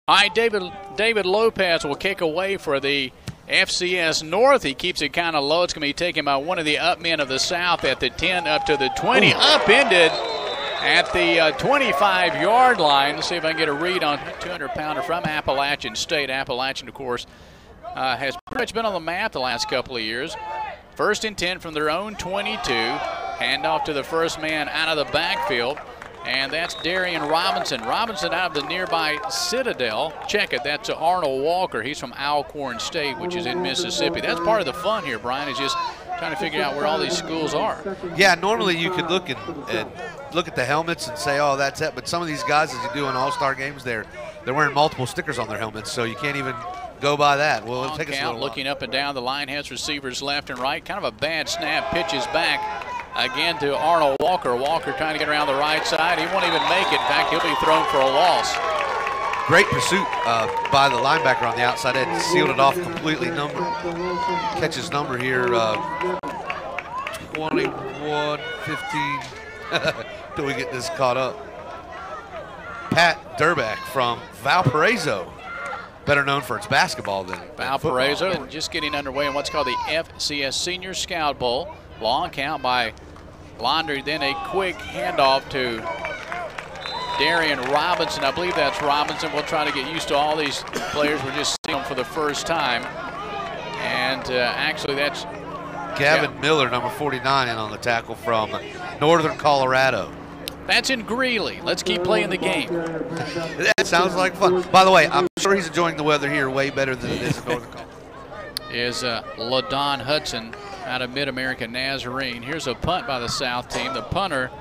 All right, David Lopez will kick away for the FCS North. He keeps it kind of low. It's going to be taken by one of the up men of the South at the 10 up to the 20. Upended at the 25-yard line. Let's see if I can get a read on 200-pounder from Appalachian State. Appalachian, of course, has pretty much been on the map the last couple of years. 1st and 10 from their own 22. Handoff to the first man out of the backfield. And that's Darian Robinson. Robinson out of the nearby Citadel. Check it, that's Arnold Walker. He's from Alcorn State, which is in Mississippi. That's part of the fun here, Brian, is just trying to figure out where all these schools are. Yeah, normally you could look at the helmets and say, oh, that's it. But some of these guys, as you do in all-star games, they're wearing multiple stickers on their helmets, so you can't even go by that. Well, it'll take us a little looking up and down. The line has receivers left and right. Kind of a bad snap. Pitches back again to Arnold Walker. Walker trying to get around the right side. He won't even make it. In fact, he'll be thrown for a loss. Great pursuit by the linebacker on the outside edge. Sealed it off completely. Catches number here, 21, 15. Till we get this caught up. Pat Durback from Valparaiso. Better known for its basketball than Valparaiso. football. Just getting underway in what's called the FCS Senior Scout Bowl. Long count by Laundry, then a quick handoff to Darian Robinson. I believe that's Robinson. We'll try to get used to all these players. We're just seeing them for the first time. And actually that's Gavin Miller, number 49, in on the tackle from Northern Colorado. That's in Greeley. Let's keep playing the game. That sounds like fun. By the way, I'm sure he's enjoying the weather here way better than it is in Northern Colorado. Is LaDon Hudson out of Mid-America Nazarene. Here's a punt by the South team. The punter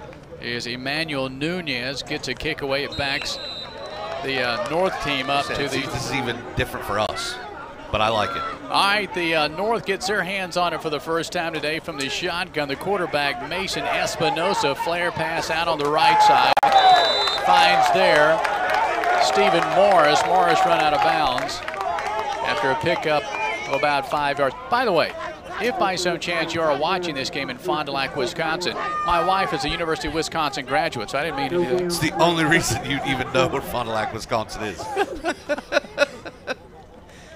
is Emmanuel Nunez. Gets a kick away. It backs the North team up to the... This is even different for us, but I like it. All right, the North gets their hands on it for the first time today from the shotgun. The quarterback, Mason Espinosa, flare pass out on the right side. Finds there Stephen Morris. Morris run out of bounds after a pickup of about 5 yards. By the way, if by some chance you are watching this game in Fond du Lac, Wisconsin, my wife is a University of Wisconsin graduate, so I didn't mean to do that. It's the only reason you even know what Fond du Lac, Wisconsin is.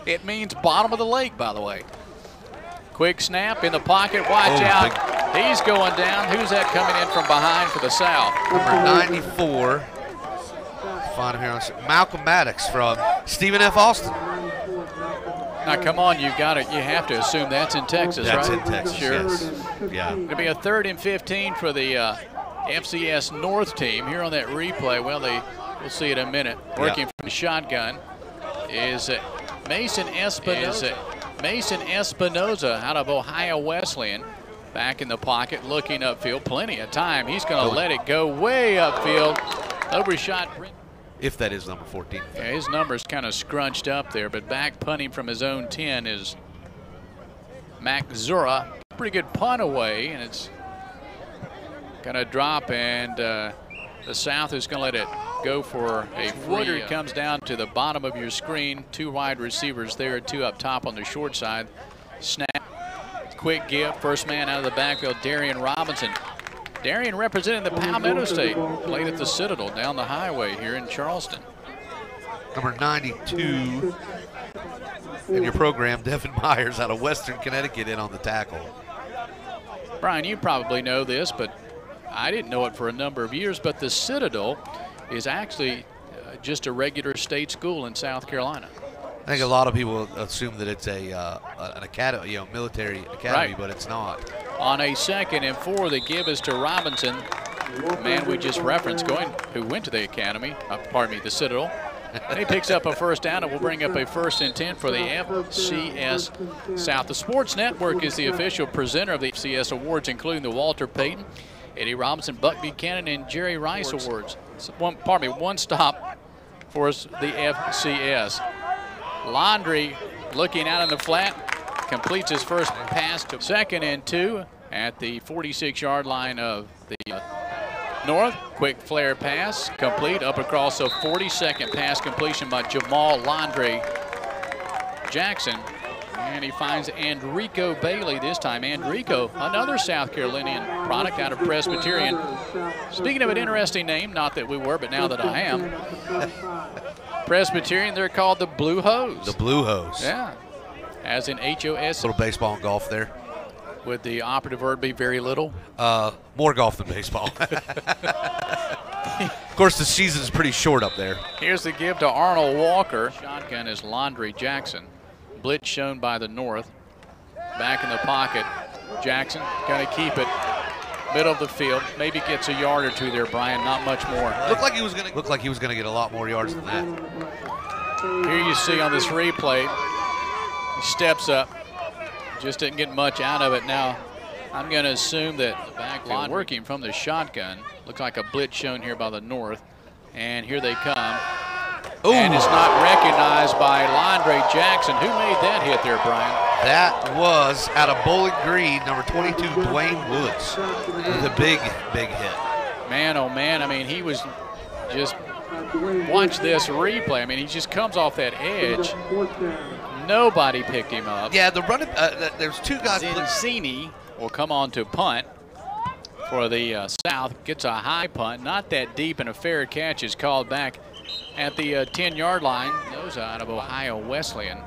It means bottom of the lake, by the way. Quick snap in the pocket. Watch out. He's going down. Who's that coming in from behind for the South? Number 94. Find him here on Malcolm Maddox from Stephen F. Austin. Now, come on, you have to assume that's in Texas, that's right? That's in Texas, sure. Yes. Yeah. It'll be a 3rd and 15 for the FCS North team here on that replay. Well, we'll see it in a minute. Working from the shotgun is Mason Espinosa. Mason Espinosa out of Ohio Wesleyan. Back in the pocket, looking upfield. Plenty of time. He's going to let it go way upfield. Overshot. If that is number 14. Yeah, his number's kind of scrunched up there, but back punting from his own 10 is Mac Zura. Pretty good punt away, and it's going to drop, and the South is going to let it go for a footer. It comes down to the bottom of your screen. 2 wide receivers there, 2 up top on the short side. Snap, quick give, first man out of the backfield, Darian Robinson. Darian representing the Palmetto State, played at the Citadel down the highway here in Charleston. Number 92 in your program, Devin Myers out of Western Connecticut, in on the tackle. Brian, you probably know this, but I didn't know it for a number of years, but the Citadel is actually just a regular state school in South Carolina. I think a lot of people assume that it's an academy, military academy, right, but it's not. On a 2nd and 4, the give is to Robinson, the man we just referenced, who went to the academy, the Citadel. And he picks up a first down, and we'll bring up a 1st and 10 for the FCS South. The Sports Network is the official presenter of the FCS Awards, including the Walter Payton, Eddie Robinson, Buck Buchanan, and Jerry Rice Awards. One stop for us, the FCS. Laundry looking out in the flat, completes his first pass to 2nd and 2 at the 46-yard line of the North. Quick flare pass, complete up across a 42nd pass completion by Jamal Laundry Jackson. And he finds Enrico Bailey this time. Enrico, another South Carolinian product out of Presbyterian. Speaking of an interesting name, not that we were, but now that I am. Presbyterian, they're called the Blue Hose. The Blue Hose. Yeah, as in H-O-S. Little baseball and golf there. Would the operative word be very little? More golf than baseball. Of course, the season's pretty short up there. Here's the give to Arnold Walker. Shotgun is Laundry Jackson. Blitz shown by the North. Back in the pocket. Jackson going to keep it. Middle of the field. Maybe gets a yard or two there, Brian. Not much more. Looked like he was going to get a lot more yards than that. Here you see on this replay, he steps up. Just didn't get much out of it. Now, I'm going to assume that the backfield working from the shotgun. Looks like a blitz shown here by the North. And here they come. Ooh. And it's not recognized by Laundry Jackson. Who made that hit there, Brian? That was out of Bowling Green, number 22, Dwayne Woods, with a big, big hit. Man, oh man, I mean, he was just, watch this replay. I mean, he just comes off that edge. Nobody picked him up. Yeah, the run. There's two guys. Zincini will come on to punt for the South. Gets a high punt, not that deep, and a fair catch is called back at the 10-yard line. Those out of Ohio Wesleyan.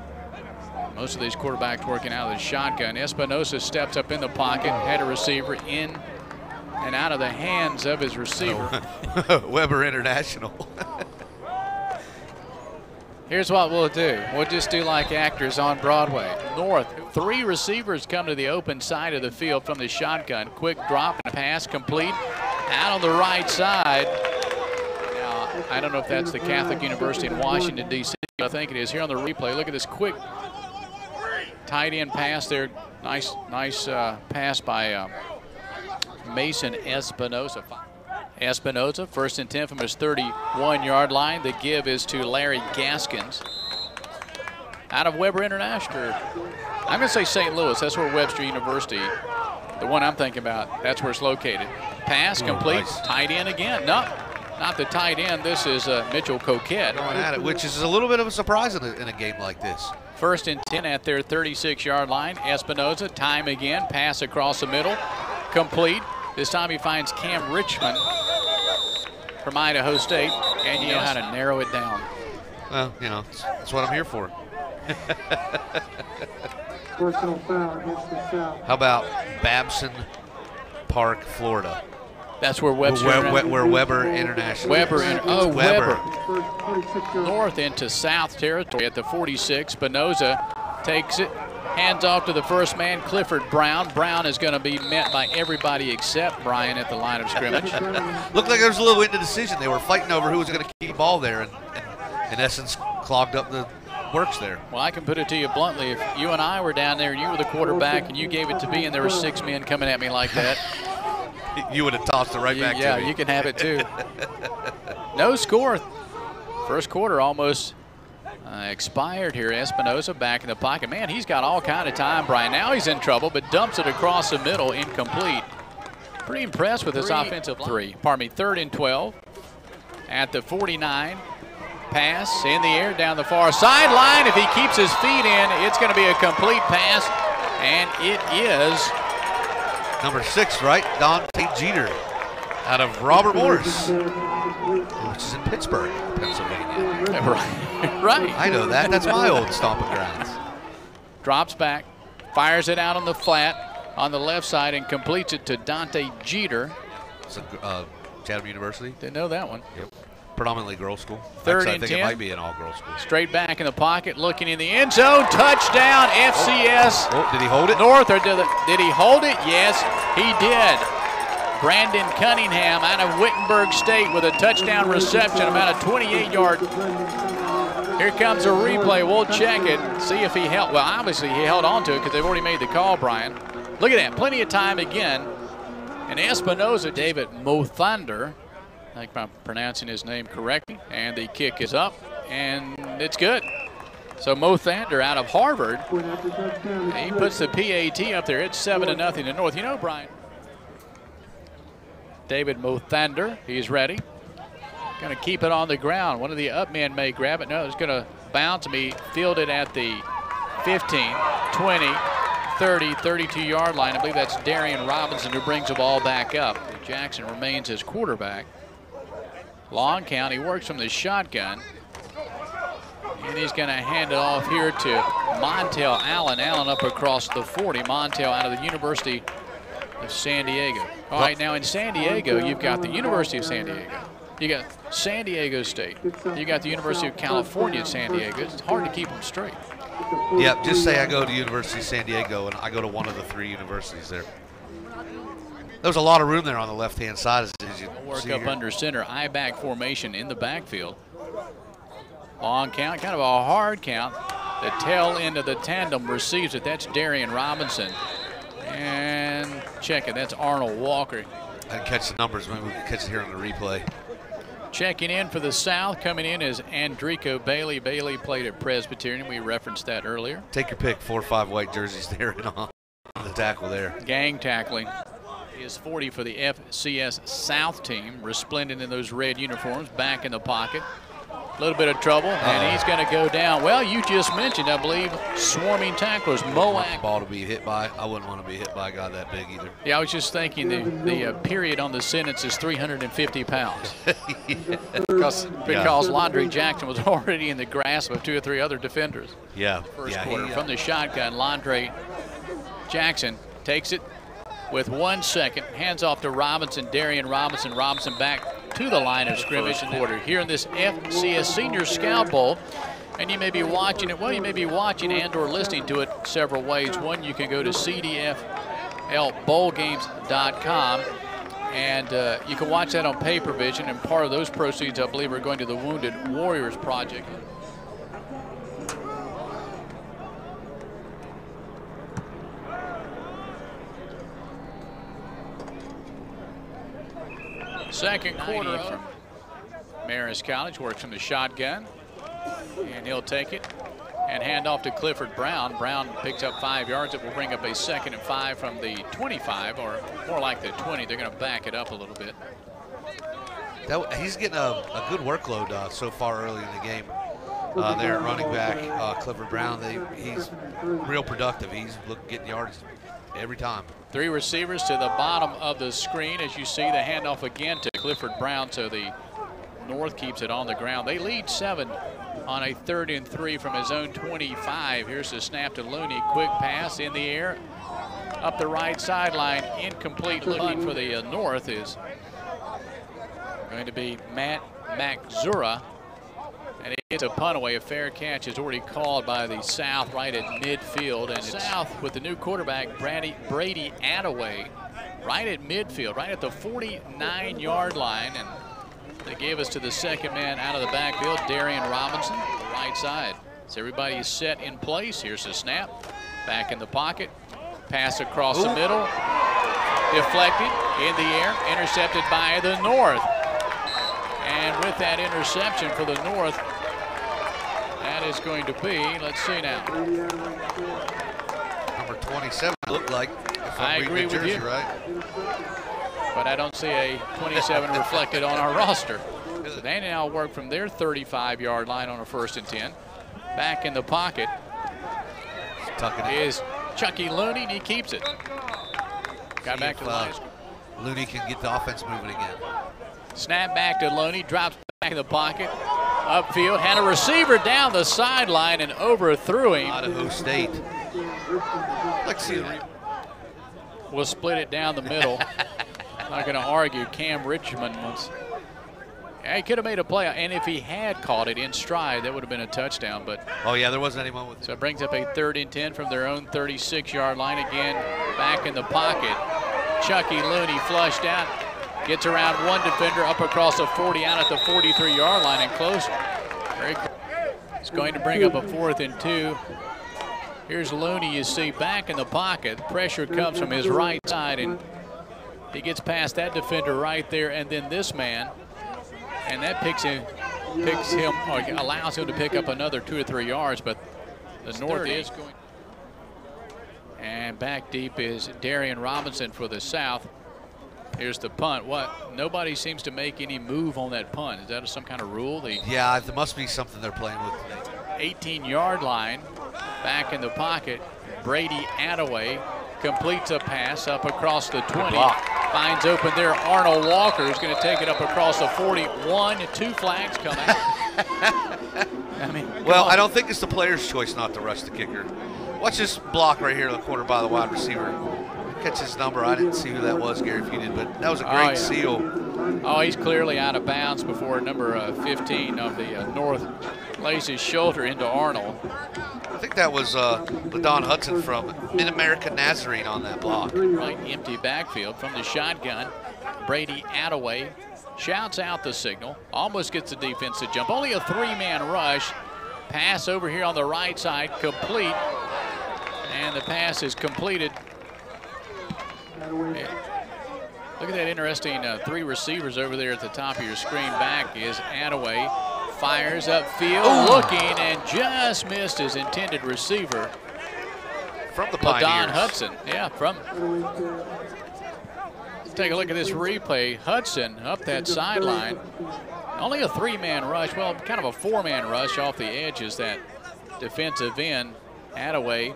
Most of these quarterbacks working out of the shotgun. Espinosa steps up in the pocket, had a receiver in and out of the hands of his receiver. Weber International. Here's what we'll do. We'll just do like actors on Broadway. North, 3 receivers come to the open side of the field from the shotgun. Quick drop and pass complete out on the right side. Now, I don't know if that's the Catholic University in Washington, D.C. I think it is. Here on the replay, look at this quick tight end pass there. Nice pass by Mason Espinosa. Espinosa, 1st and 10 from his 31-yard line. The give is to Larry Gaskins. Out of Weber International. I'm going to say St. Louis. That's where Webster University, the one I'm thinking about, that's where it's located. Pass complete. Nice. Tight end again. No, not the tight end. This is Mitchell Coquette. Going at it, which is a little bit of a surprise in a game like this. 1st and 10 at their 36-yard line. Espinosa, time again. Pass across the middle. Complete. This time he finds Cam Richmond from Idaho State, and you know how to narrow it down. Well, you know, that's what I'm here for. Personal foul against the South. How about Babson Park, Florida? That's where Webster where Weber International. Weber. North into South territory at the 46. Spinoza takes it. Hands off to the first man, Clifford Brown. Brown is going to be met by everybody except Brian at the line of scrimmage. Looked like there was a little indecision. They were fighting over who was going to keep the ball there, and in essence clogged up the works there. Well, I can put it to you bluntly. If you and I were down there and you were the quarterback and you gave it to me and there were 6 men coming at me like that, you would have tossed it right back to me. Yeah, you can have it too. No score. First quarter almost expired here. Espinosa back in the pocket. Man, he's got all kind of time, Brian. Now he's in trouble, but dumps it across the middle, incomplete. Pretty impressed with this offensive line. 3rd and 12 at the 49. Pass in the air down the far sideline. If he keeps his feet in, it's going to be a complete pass, and it is number 6, right? Dante Jeter out of Robert Morris, which is in Pittsburgh, Pennsylvania. Right. I know that. That's my old stomping grounds. Drops back, fires it out on the flat on the left side, and completes it to Dante Jeter. It's Chatham University. Didn't know that one. Yep. Predominantly girls' school. 3rd Actually, and 10. I think it might be an all-girls school. Straight back in the pocket, looking in the end zone. Touchdown, FCS. Oh, did he hold it? North, or did he hold it? Yes, he did. Brandon Cunningham out of Wittenberg State with a touchdown reception, about a 28-yard. Here comes a replay. We'll check it, see if he held. Well, obviously he held on to it because they've already made the call, Brian. Look at that, plenty of time again. And Espinosa, David Mothander, I think I'm pronouncing his name correctly, and the kick is up, and it's good. So Mothander out of Harvard, he puts the PAT up there. It's 7-0 to North. You know, Brian, David Mothander, he's ready. Going to keep it on the ground. One of the up men may grab it. No, it's going to bounce and be fielded at the 15, 20, 30, 32-yard line. I believe that's Darian Robinson who brings the ball back up. Jackson remains his quarterback. Long count, he works from the shotgun. And he's going to hand it off here to Montel Allen. Allen up across the 40. Montel out of the University of San Diego. All right, now in San Diego, you've got the University of San Diego. You got San Diego State. You got the University of California at San Diego. It's hard to keep them straight. Yep, just say I go to University of San Diego and I go to one of the 3 universities there. There's a lot of room there on the left-hand side. As you Work see up here. under center, I-back formation in the backfield. Long count, kind of a hard count. The tail end of the tandem receives it. That's Darian Robinson. And check it, that's Arnold Walker. I didn't catch the numbers. Maybe we can catch it here on the replay. Checking in for the South, coming in is Andrico Bailey. Bailey played at Presbyterian. We referenced that earlier. Take your pick, 4 or 5 white jerseys there and on the tackle there. Gang tackling. He is 40 for the FCS South team. Resplendent in those red uniforms, back in the pocket. A little bit of trouble, and he's going to go down. Well, you just mentioned, I believe, swarming tacklers. Moak. Ball to be hit by. I wouldn't want to be hit by a guy that big either. Yeah, I was just thinking the period on the sentence is 350 pounds. Because Landry Jackson was already in the grasp of 2 or 3 other defenders. Yeah. First quarter. From the shotgun, Landry Jackson takes it with 1 second. Hands off to Robinson, Darian Robinson. Robinson back to the line of scrimmage quarter here in this FCS Senior Scout Bowl. And you may be watching it, well, you may be watching and or listening to it several ways. One, you can go to cdflbowlgames.com and you can watch that on pay-per-vision, and part of those proceeds, I believe, are going to the Wounded Warriors Project. Second quarter from Marist College, works from the shotgun, and he'll take it and hand off to Clifford Brown. Brown picks up 5 yards. It will bring up a 2nd and 5 from the 25, or more like the 20. They're going to back it up a little bit. He's getting a good workload so far early in the game. There, running back Clifford Brown. He's real productive. He's getting yards every time. 3 receivers to the bottom of the screen. As you see, the handoff again to Clifford Brown, so the North keeps it on the ground. They lead 7 on a 3rd and 3 from his own 25. Here's the snap to Looney. Quick pass in the air. Up the right sideline. Incomplete. Looking for the North is going to be Matt Maxura. And it gets a punt away. A fair catch is already called by the South right at midfield. And South with the new quarterback, Brady Attaway, right at midfield, right at the 49-yard line. And they gave us to the second man out of the backfield, Darian Robinson, right side. So everybody is set in place. Here's the snap. Back in the pocket. Pass across the middle. Deflected in the air. Intercepted by the North. And with that interception for the North, that is going to be, let's see now. Number 27 looked like. I agree with you. Right? But I don't see a 27 reflected on our roster. So they now work from their 35-yard line on a 1st and 10. Back in the pocket is Chucky Looney, and he keeps it. Got back to the line. Looney can get the offense moving again. Snap back to Looney, drops back in the pocket. Upfield, had a receiver down the sideline and overthrew him. Idaho State. Let's see. We'll split it down the middle. Not going to argue. Cam Richmond was. He could have made a play, and if he had caught it in stride, that would have been a touchdown. But oh yeah, there wasn't anyone with it. So it brings up a 3rd and 10 from their own 36-yard line. Again, back in the pocket. Chucky Looney flushed out. Gets around one defender, up across the 40, out at the 43-yard line and close. Very close. It's going to bring up a 4th and 2. Here's Looney, you see, back in the pocket. Pressure comes from his right side, and he gets past that defender right there, and then this man, and that picks him, or allows him to pick up another 2 or 3 yards, but the North is going. And back deep is Darian Robinson for the South. Here's the punt. What? Nobody seems to make any move on that punt. Is that some kind of rule? Yeah, there must be something they're playing with today. 18-yard line. Back in the pocket. Brady Attaway completes a pass up across the 20. Finds open there. Arnold Walker is going to take it up across the 41. 2 flags come out. I mean, well, I don't think it's the player's choice not to rush the kicker. Watch this block right here in the corner by the wide receiver. Catch his number. I didn't see who that was, Gary, if you did, but that was a great seal. Oh, he's clearly out of bounds before number 15 of the North lays his shoulder into Arnold. I think that was LaDon Hudson from Mid-America Nazarene on that block. Right, empty backfield from the shotgun. Brady Attaway shouts out the signal, almost gets the defense to jump. Only a 3-man rush. Pass over here on the right side, complete. And the pass is completed. Look at that interesting 3 receivers over there at the top of your screen. Back is Attaway. Fires upfield, looking, and just missed his intended receiver. From the Pioneers. LaDon Hudson, yeah, from. Let's take a look at this replay. Hudson up that sideline. Only a 3-man rush, well, kind of a 4-man rush off the edges. That defensive end, Attaway,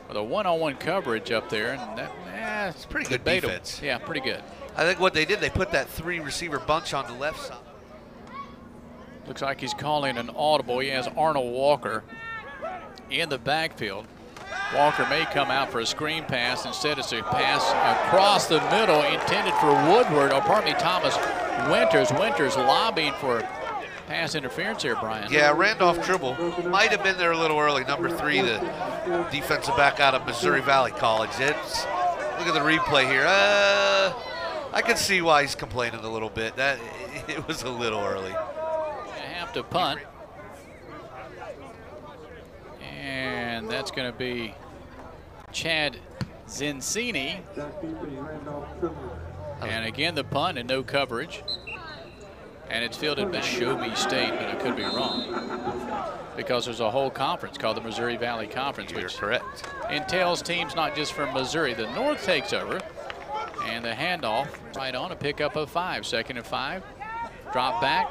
with a one-on-one coverage up there. And that, it's pretty good defense. Yeah, pretty good. I think what they did, they put that 3-receiver bunch on the left side. Looks like he's calling an audible. He has Arnold Walker in the backfield. Walker may come out for a screen pass. Instead, it's a pass across the middle intended for Woodward, or pardon me, Thomas Winters. Winters lobbying for pass interference here, Brian. Yeah, Randolph Tribble might have been there a little early. Number 3, the defensive back out of Missouri Valley College. Look at the replay here. I can see why he's complaining a little bit. That it was a little early. To punt, and that's going to be Chad Zincini, and again the punt and no coverage, and it's fielded by Show Me State, but I could be wrong because there's a whole conference called the Missouri Valley Conference, which correct entails teams not just from Missouri. The North takes over, and the handoff right on a pickup of 5, 2nd and 5, drop back.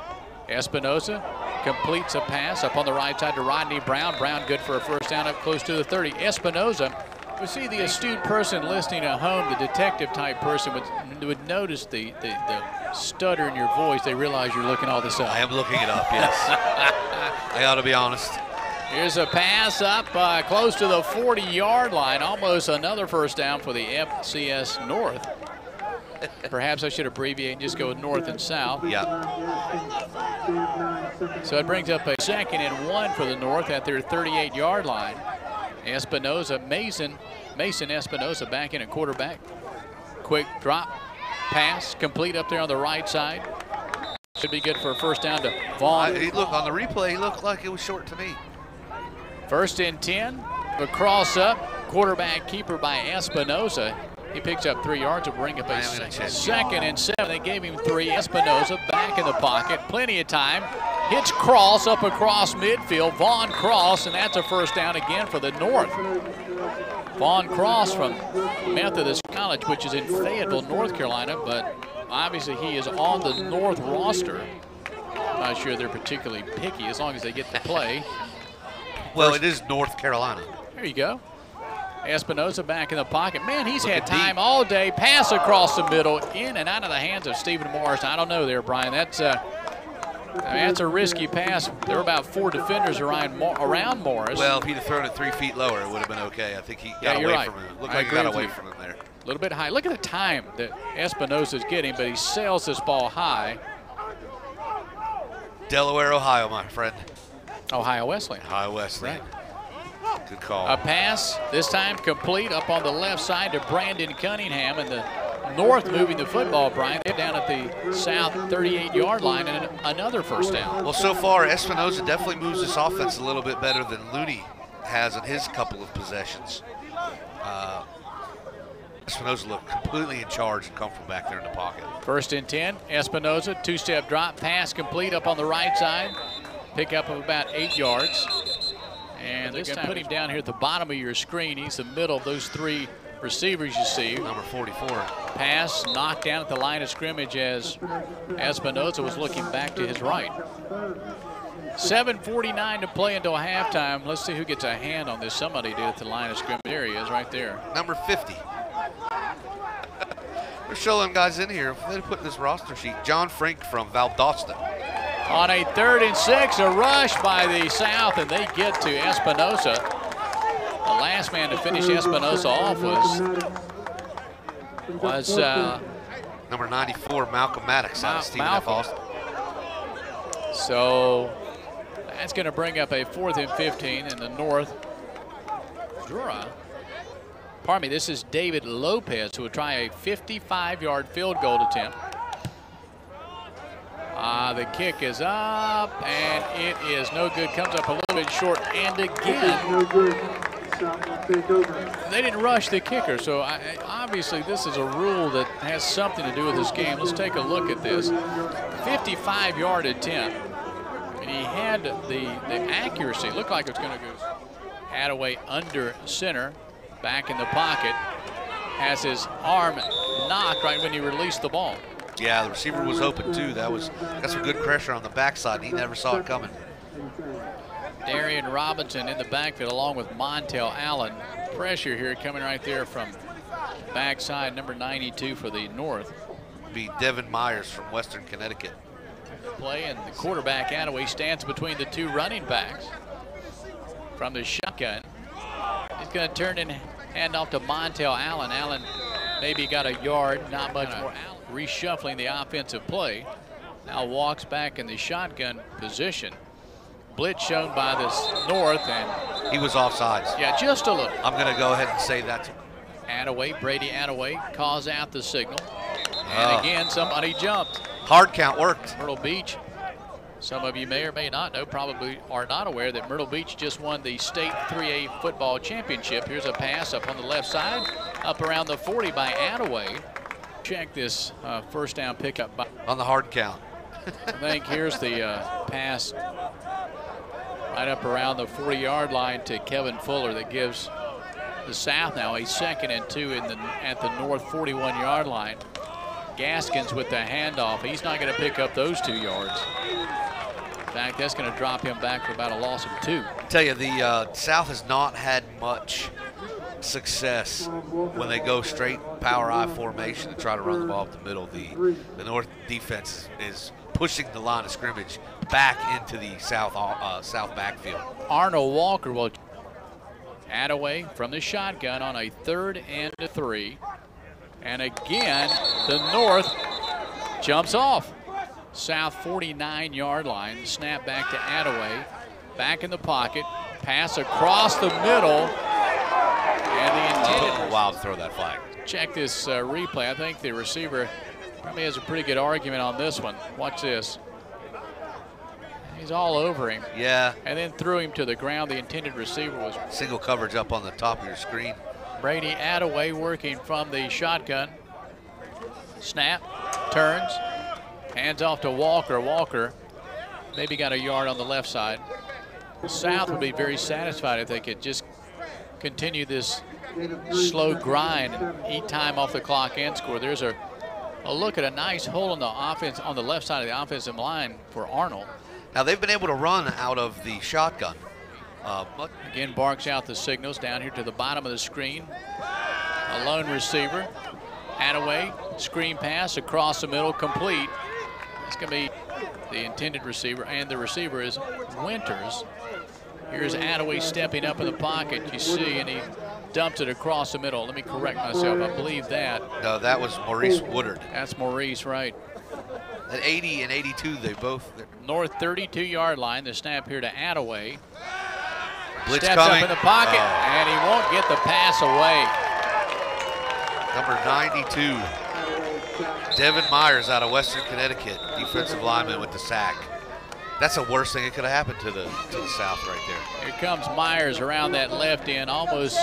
Espinoza completes a pass up on the right side to Rodney Brown. Brown good for a first down up close to the 30. Espinoza, we see the astute person listening at home, the detective type person would notice the stutter in your voice. They realize you're looking all this up. I am looking it up, yes. I got to be honest. Here's a pass up close to the 40-yard line. Almost another first down for the FCS North. Perhaps I should abbreviate and just go North and South. Yeah. So it brings up a 2nd and 1 for the North at their 38-yard line. Espinoza, Mason Espinoza back in at quarterback. Quick drop, pass, complete up there on the right side. Should be good for a first down to Vaughn. Look, on the replay, he looked like it was short to me. 1st and 10, the cross up, quarterback keeper by Espinoza. He picks up 3 yards, will bring up a 2nd and 7. They gave him 3. Espinoza back in the pocket, plenty of time. Hits Cross up across midfield. Vaughn Cross, and that's a first down again for the North. Vaughn Cross from Methodist College, which is in Fayetteville, North Carolina, but obviously he is on the North roster. I'm not sure they're particularly picky as long as they get to play. Well, it is North Carolina. There you go. Espinoza back in the pocket. Man, he's had time all day. Pass across the middle, in and out of the hands of Stephen Morris. I don't know there, Brian. That's a risky pass. There were about 4 defenders around Morris. Well, if he'd have thrown it 3 feet lower, it would have been okay. I think he got away from him. Looked like he got away from him there. A little bit high. Look at the time that Espinoza's getting, but he sails this ball high. Delaware, Ohio, my friend. Ohio Wesleyan. Ohio Wesleyan. Right. Good call. A pass, this time complete up on the left side to Brandon Cunningham, and the North moving the football, Brian. They're down at the south 38-yard line, and another first down. Well, so far, Espinoza definitely moves this offense a little bit better than Looney has in his couple of possessions. Espinoza looked completely in charge and comfortable back there in the pocket. 1st and 10, Espinoza, 2-step drop, pass complete up on the right side. Pickup of about 8 yards. And this time put him down here at the bottom of your screen. He's the middle of those 3 receivers you see. Number 44. Pass knocked down at the line of scrimmage as Espinoza was looking back to his right. 7:49 to play until halftime. Let's see who gets a hand on this. Somebody did at the line of scrimmage. There he is right there. Number 50. show them guys in here. If they put this roster sheet, John Frink from Valdosta. On a 3rd and 6, a rush by the South, and they get to Espinosa. The last man to finish Espinosa off was number 94, Malcolm Maddox out of Stephen F. Austin. So that's going to bring up a 4th and 15 in the North. Pardon me, this is David Lopez, who will try a 55-yard field goal attempt. The kick is up, and it is no good. Comes up a little bit short, and again, they didn't rush the kicker. So obviously, this is a rule that has something to do with this game. Let's take a look at this. 55-yard attempt, and he had the accuracy. Looked like it was going to go. Attaway under center, back in the pocket, has his arm knocked right when he released the ball. Yeah, the receiver was open too. Got some good pressure on the backside. He never saw it coming. Darian Robinson in the backfield along with Montel Allen. Pressure here coming right there from backside, number 92 for the North. Be Devin Myers from Western Connecticut. Play, and the quarterback Attaway stands between the two running backs. From the shotgun, he's going to turn and hand off to Montel Allen. Allen maybe got a yard, not much more. Allen reshuffling the offensive play. Now walks back in the shotgun position. Blitz shown by this North, and he was offsides. Yeah, just a little. I'm going to go ahead and say that. Attaway, Brady Attaway calls out the signal. And again, somebody jumped. Hard count worked. Myrtle Beach. Some of you may or may not know, probably are not aware that Myrtle Beach just won the state 3A football championship. Here's a pass up on the left side, up around the 40 by Attaway. Check this first down pickup on the hard count. I think here's the pass right up around the 40-yard line to Kevin Fuller that gives the South now a 2nd and 2 at the North 41-yard line. Gaskins with the handoff. He's not going to pick up those 2 yards. In fact, that's going to drop him back for about a loss of 2. I tell you, the South has not had much success when they go straight power I formation to try to run the ball up the middle. The North defense is pushing the line of scrimmage back into the South backfield. Arnold Walker will Attaway from the shotgun on a 3rd and 3. And again, the North jumps off. South 49-yard line. Snap back to Attaway. Back in the pocket. Pass across the middle. And the intended. Wild to throw that flag. Check this replay. I think the receiver probably has a pretty good argument on this one. Watch this. He's all over him. Yeah. And then threw him to the ground. The intended receiver was single coverage up on the top of your screen. Brady Attaway working from the shotgun. Snap, turns, hands off to Walker. Walker maybe got a yard on the left side. South would be very satisfied if they could just continue this slow grind and eat time off the clock and score. There's a look at a nice hole in the offense on the left side of the offensive line for Arnold. Now they've been able to run out of the shotgun. Again, barks out the signals down here to the bottom of the screen. A lone receiver. Attaway, screen pass across the middle, complete. It's going to be the intended receiver, and the receiver is Winters. Here's Attaway stepping up in the pocket, you see, and he dumps it across the middle. Let me correct myself. I believe that. No, that was Maurice Woodard. That's Maurice, right. At 80 and 82, they both. North 32-yard line. The snap here to Attaway. Blitz Steps coming. up in the pocket, and he won't get the pass away. Number 92, Devin Myers out of Western Connecticut, defensive lineman with the sack. That's the worst thing that could have happened to the South right there. Here comes Myers around that left end, almost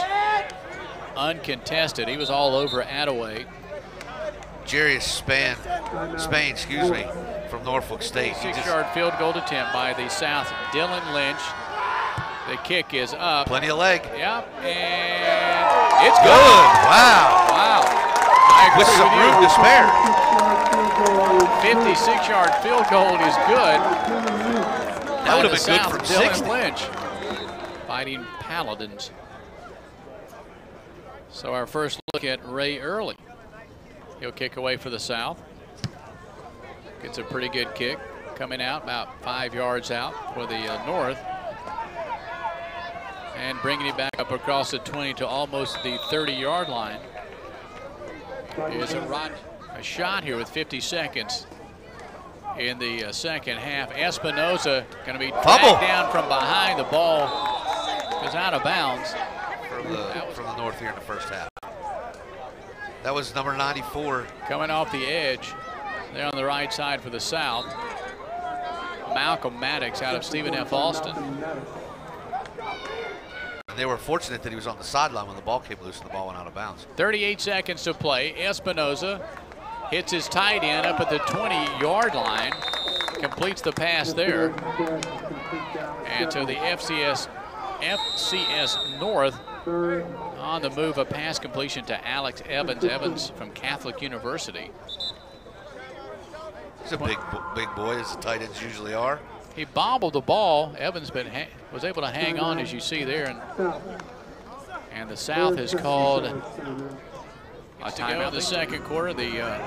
uncontested. He was all over Attaway. Jarius Spain, from Norfolk State. 6-yard field goal attempt by the South. Dylan Lynch. The kick is up. Plenty of leg. Yep, and it's good. Wow. Wow. With some room to spare. 56-yard field goal is good. That would have been good from Dylan 60. Lynch fighting Paladins. So our first look at Ray Early. He'll kick away for the South. Gets a pretty good kick. Coming out about 5 yards out for the North. And bringing it back up across the 20 to almost the 30-yard line. Is a shot here with 50 seconds in the second half. Espinoza going to be dragged down from behind. The ball is out of bounds. From the North here in the first half. That was number 94. Coming off the edge. There on the right side for the South. Malcolm Maddox out of Stephen F. Alston. And they were fortunate that he was on the sideline when the ball came loose and the ball went out of bounds. 38 seconds to play. Espinoza hits his tight end up at the 20-yard line. Completes the pass there. And so the FCS North on the move, a pass completion to Alex Evans. Evans from Catholic University. He's a big boy, as the tight ends usually are. He bobbled the ball. Evans was able to hang on, as you see there. And the South has called a timeout in the second quarter. The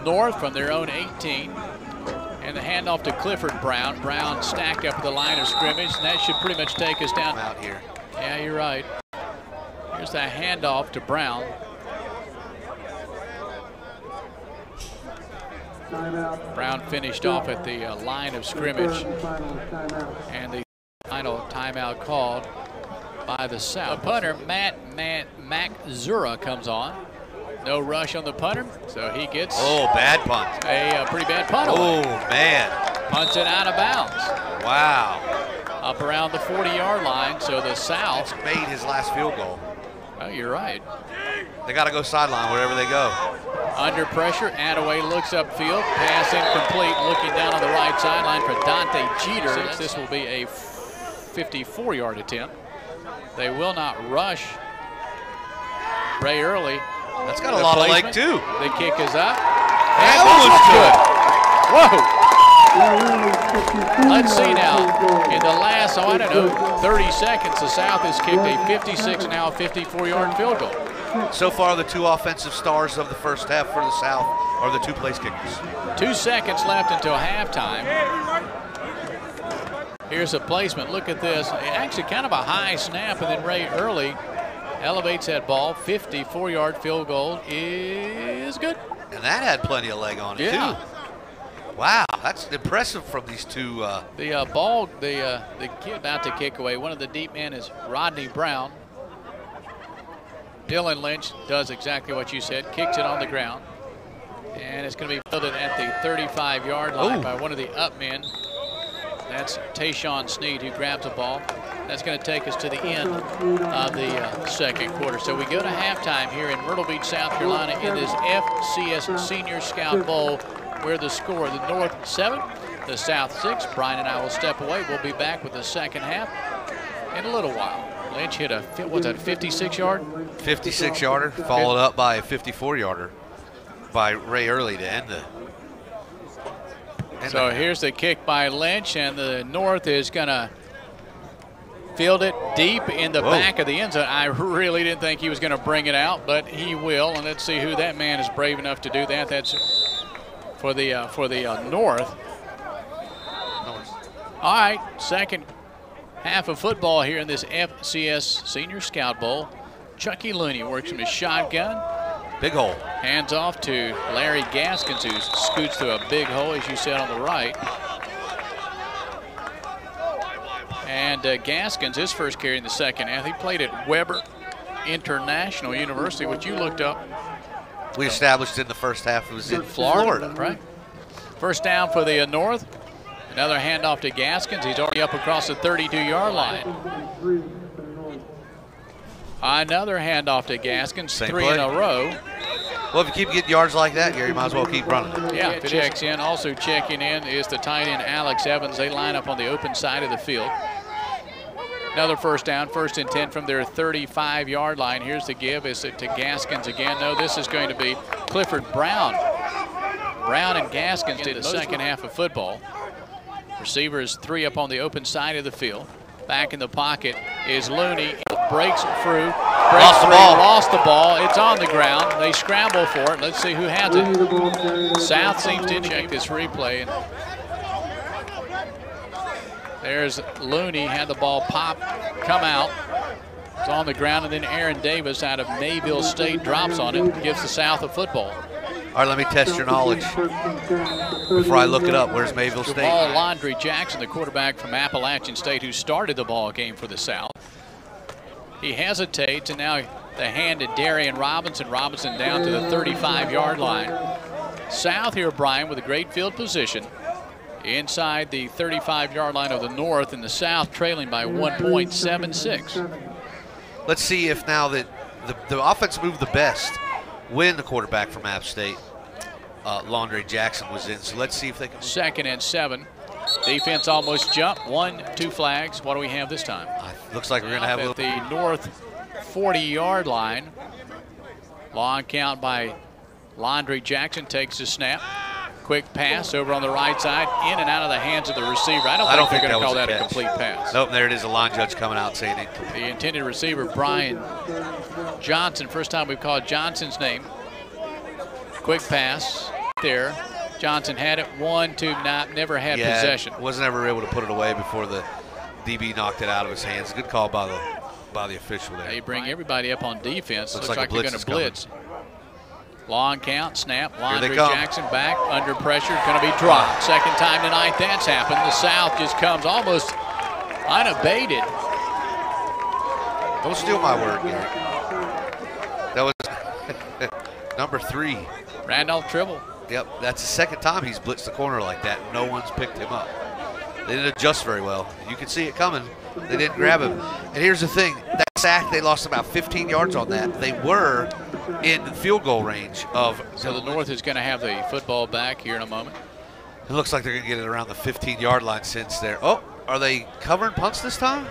North from their own 18. And the handoff to Clifford Brown. Brown stacked up at the line of scrimmage, and that should pretty much take us down. Out here. Yeah, you're right. Here's that handoff to Brown. Brown finished off at the line of scrimmage, and the final timeout called by the South. The punter, Mac Zura, comes on. No rush on the punter, so he gets bad punt. A pretty bad punt. Oh, man. Punts it out of bounds. Wow. Up around the 40-yard line, so the South made his last field goal. Oh, you're right. They got to go sideline wherever they go. Under pressure, Attaway looks upfield, pass incomplete, looking down on the right sideline for Dante Jeter. This will be a 54-yard attempt. They will not rush Ray Early. That's got a lot of leg, too. The kick is up. That was good. Whoa. Let's see now. In the last, I don't know, 30 seconds, the South has kicked a 56, now a 54-yard field goal. So far, the two offensive stars of the first half for the South are the two place kickers. 2 seconds left until halftime. Here's a placement. Look at this. Actually kind of a high snap, and then Ray Early elevates that ball. 54-yard field goal is good. And that had plenty of leg on it, too. Wow, that's impressive from these two. The kid about to kick away. One of the deep men is Rodney Brown. Dylan Lynch does exactly what you said, kicks it on the ground. And it's going to be fielded at the 35-yard line by one of the up men. That's Tayshawn Sneed, who grabs the ball. That's going to take us to the end of the second quarter. So we go to halftime here in Myrtle Beach, South Carolina in this FCS Senior Scout Bowl, where the score, the North 7, the South 6. Brian and I will step away. We'll be back with the second half in a little while. Lynch hit a, what's that, 56-yard? 56-yarder, followed up by a 54-yarder by Ray Early to end the. So here's the kick by Lynch, and the North is going to field it deep in the back of the end zone. I really didn't think he was going to bring it out, but he will. And let's see who that man is brave enough to do that. That's for the North. All right, second half of football here in this FCS Senior Scout Bowl. Chucky Looney works from his shotgun. Big hole. Hands off to Larry Gaskins, who scoots through a big hole, as you said, on the right. And Gaskins, his first carry in the second half. He played at Weber International University, which you looked up. We established in the first half it was in Florida. Right. First down for the North. Another handoff to Gaskins. He's already up across the 32-yard line. Another handoff to Gaskins, three in a row. Well, if you keep getting yards like that, Gary, you might as well keep running it. Yeah, checks in. Also checking in is the tight end Alex Evans. They line up on the open side of the field. Another first down, 1st and 10 from their 35-yard line. Here's the give. Is it to Gaskins again? No, this is going to be Clifford Brown. Brown and Gaskins did the second half of football. Receivers 3 up on the open side of the field. Back in the pocket is Looney. Breaks through. Lost the ball. It's on the ground. They scramble for it. Let's see who has it. South seems to check this replay. And there's Looney, had the ball pop, come out. It's on the ground, and then Aaron Davis out of Mayville State drops on it and gives the South a football. All right, let me test your knowledge before I look it up. Where's Mayville State? Laundry Jackson, the quarterback from Appalachian State who started the ball game for the South. He hesitates, and now the hand to Darian Robinson. Robinson down to the 35-yard line. South here, Brian, with a great field position inside the 35-yard line of the North, and the South trailing by 1.76. Let's see if now that the offense moved the best when the quarterback from App State, Laundry Jackson, was in. So let's see if they can. 2nd and 7. Defense almost jumped. 1, 2 flags. What do we have this time? Looks like we're going to have at the North 40-yard line. Long count by Laundry Jackson. Takes the snap. Quick pass over on the right side, in and out of the hands of the receiver. I don't think they're going to call that a complete pass. Nope, there it is. The line judge coming out saying it. The intended receiver, Brian Johnson. First time we've called Johnson's name. Quick pass there. Johnson had it. 1, 2, never had possession. Wasn't ever able to put it away before the DB knocked it out of his hands. Good call by the official there. They bring everybody up on defense. Looks like they're going to blitz. Long count, snap, Laundry Jackson back, under pressure, going to be dropped. Second time tonight that's happened. The South just comes almost unabated. Don't steal my word, Gary. That was number 3. Randolph Tribble. Yep, that's the second time he's blitzed the corner like that. No one's picked him up. They didn't adjust very well. You could see it coming. They didn't grab him. And here's the thing. That sack, they lost about 15 yards on that. They were in field goal range of. So the North is going to have the football back here in a moment. It looks like they're going to get it around the 15-yard line since they're. Oh, are they covering punts this time?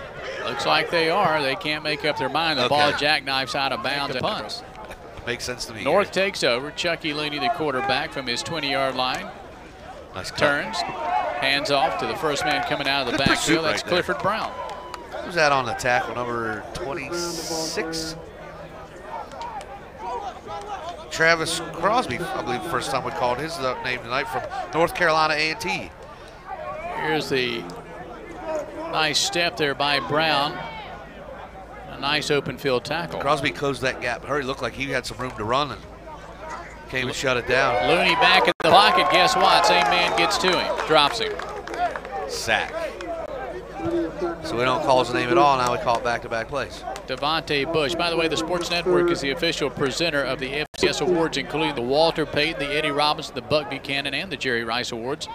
Looks like they are. They can't make up their mind. The ball jackknifes out of bounds at punts. Makes sense to me. North takes over. Chucky Looney, the quarterback, from his 20-yard line. Nice turns, hands off to the first man coming out of the backfield. That's Clifford Brown. Who's that on the tackle? Number 26. Travis Crosby, I believe, the first time we called his name tonight, from North Carolina A&T. Here's the nice step there by Brown. A nice open field tackle. Crosby closed that gap. Hurry, looked like he had some room to run and came and shut it down. Looney back in the pocket. Guess what? Same man gets to him, drops him. Sack. So we don't call his name at all. Now we call it back-to-back plays. Devontae Bush. By the way, the Sports Network is the official presenter of the FCS Awards, including the Walter Payton, the Eddie Robinson, the Buck Buchanan, and the Jerry Rice Awards.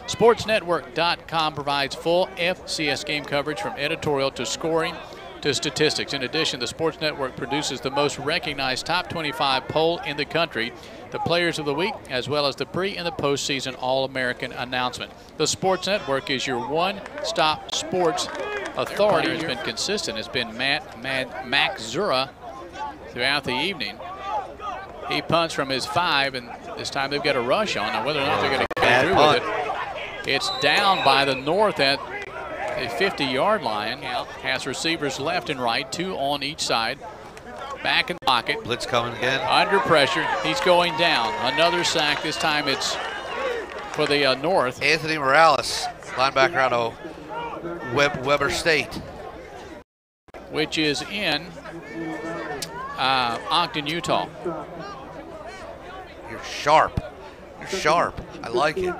SportsNetwork.com provides full FCS game coverage from editorial to scoring to statistics. In addition, the Sports Network produces the most recognized top 25 poll in the country, the Players of the Week, as well as the pre- and the postseason All-American announcement. The Sports Network is your one-stop sports authority. Has been consistent. It's been Mac Zura throughout the evening. He punts from his 5, and this time they've got a rush on. Now, whether or not they're going to get through with it, it's down by the North at the 50-yard line. Has receivers left and right, 2 on each side. Back in the pocket. Blitz coming again. Under pressure. He's going down. Another sack. This time it's for the North. Anthony Morales, linebacker out of Weber State. Which is in Ogden, Utah. You're sharp. You're sharp. I like it.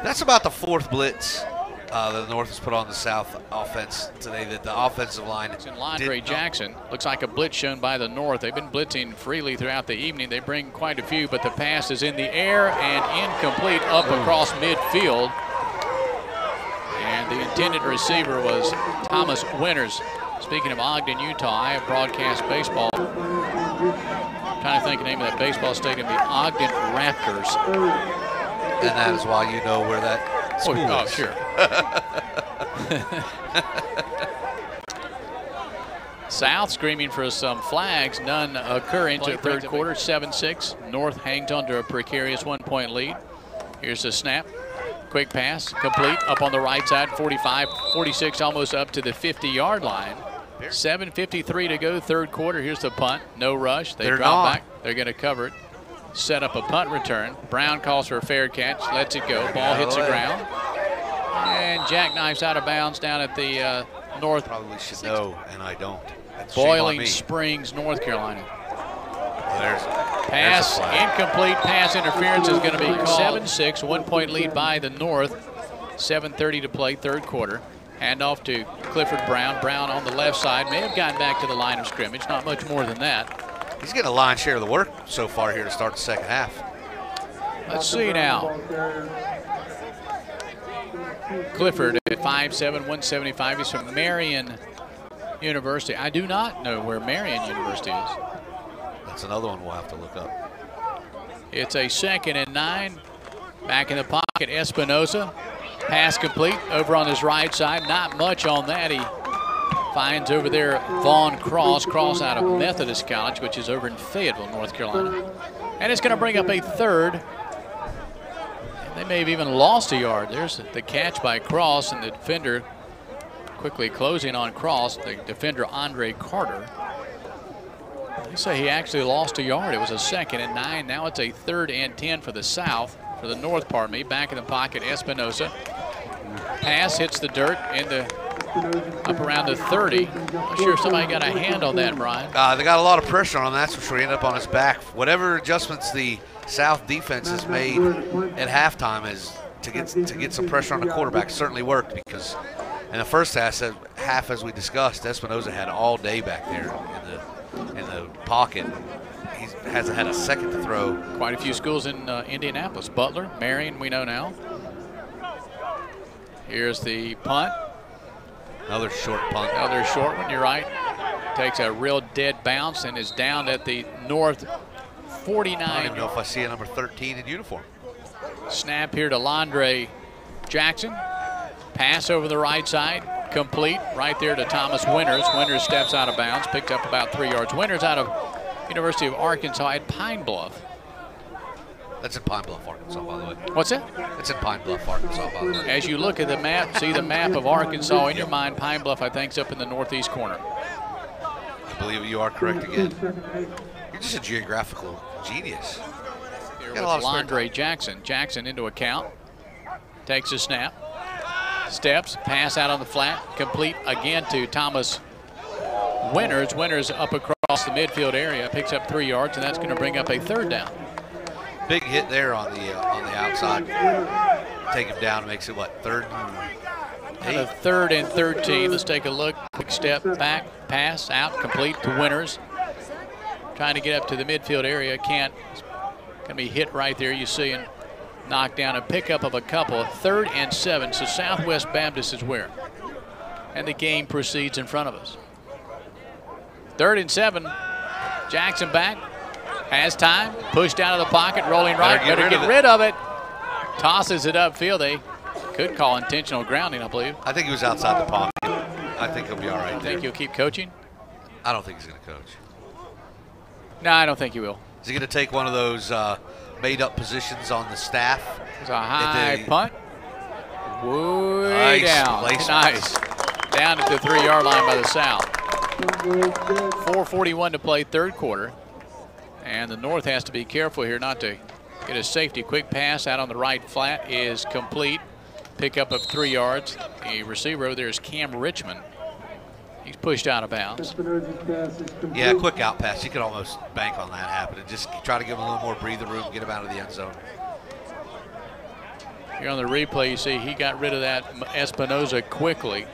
That's about the 4th blitz the North has put on the South offense today, that the offensive line. It's in Laundry Jackson. Looks like a blitz shown by the North. They've been blitzing freely throughout the evening. They bring quite a few, but the pass is in the air and incomplete up across midfield. And the intended receiver was Thomas Winters. Speaking of Ogden, Utah, I have broadcast baseball. I'm trying to think of the name of that baseball stadium, the Ogden Raptors. And that is why you know where that school is. Oh, sure. South screaming for some flags, none occurring to third quarter, 7-6. North hangs under a precarious 1-point lead. Here's the snap. Quick pass, complete, up on the right side, 45, 46, almost up to the 50-yard line. 7:53 to go, third quarter. Here's the punt, no rush. They drop back, they're gonna cover it. Set up a punt return. Brown calls for a fair catch, lets it go. Ball hits the ground. And jackknifes out of bounds down at the north. Probably should know, and I don't. Boiling Springs, North Carolina. There's pass, incomplete pass interference is going to be called. 7-6, 1-point lead by the North. 7:30 to play, third quarter. Handoff to Clifford Brown. Brown on the left side, may have gotten back to the line of scrimmage, not much more than that. He's getting a lion's share of the work so far here to start the second half. Let's see now. Clifford at 5'7", 175. He's from Marion University. I do not know where Marion University is. That's another one we'll have to look up. It's a 2nd and 9. Back in the pocket, Espinoza. Pass complete over on his right side. Not much on that. He finds over there Vaughn Cross out of Methodist College, which is over in Fayetteville, North Carolina. And it's going to bring up a third. They may have even lost a yard. There's the catch by Cross, and the defender quickly closing on Cross, the defender Andre Carter. They say he actually lost a yard. It was a 2nd and 9. Now it's a 3rd and 10 for the South, for the North, pardon me. Back in the pocket, Espinoza. Pass hits the dirt up around the 30. Not sure if somebody got a hand on that, Brian. They got a lot of pressure on him, that's for sure. He ended up on his back. Whatever adjustments the South defense has made at halftime is to get some pressure on the quarterback certainly worked, because in the first half, as we discussed, Espinoza had all day back there in the pocket. He hasn't had a second to throw. Quite a few schools in Indianapolis. Butler, Marion, we know now. Here's the punt. Another short punt. Another short one, you're right. Takes a real dead bounce and is down at the North 49. I don't even know if I see a number 13 in uniform. Snap here to Londre Jackson. Pass over the right side, complete right there to Thomas Winters. Winters steps out of bounds, picked up about 3 yards. Winters out of University of Arkansas at Pine Bluff. That's in Pine Bluff, Arkansas, by the way. What's that? It's in Pine Bluff, Arkansas, by the way. As you look at the map, see the map of Arkansas in your mind, Pine Bluff, I think, is up in the northeast corner. I believe you are correct again. You're just a geographical genius. Here with Londre Jackson. Jackson into account. Takes a snap. Steps, pass out on the flat, complete again to Thomas Winters. Winters up across the midfield area, picks up 3 yards, and that's going to bring up a 3rd down. Big hit there on the outside. Take him down, makes it what, 3rd and 8? 3rd and 13. Let's take a look. Quick step back, pass out, complete to Winters. Trying to get up to the midfield area, can't. Going to be hit right there. You see him knock down a pickup of a couple. 3rd and 7. So Southwest Baptist is where, and the game proceeds in front of us. 3rd and 7. Jackson back. Has time. Pushed out of the pocket. Rolling right. Better get rid of it. Tosses it upfield. They could call intentional grounding, I believe. I think he was outside the pocket. I think he'll be all right there. Think you'll keep coaching? I don't think he's going to coach. No, I don't think he will. Is he going to take one of those made-up positions on the staff? It's a high punt. Way down. Nice. Down at the 3-yard line by the South. 4:41 to play, third quarter. And the North has to be careful here not to get a safety. Quick pass out on the right flat is complete. Pickup of 3 yards. The receiver over there is Cam Richmond. He's pushed out of bounds. Yeah, quick out pass. You could almost bank on that happening. Just try to give him a little more breather room, get him out of the end zone. Here on the replay, you see he got rid of that Espinoza quickly.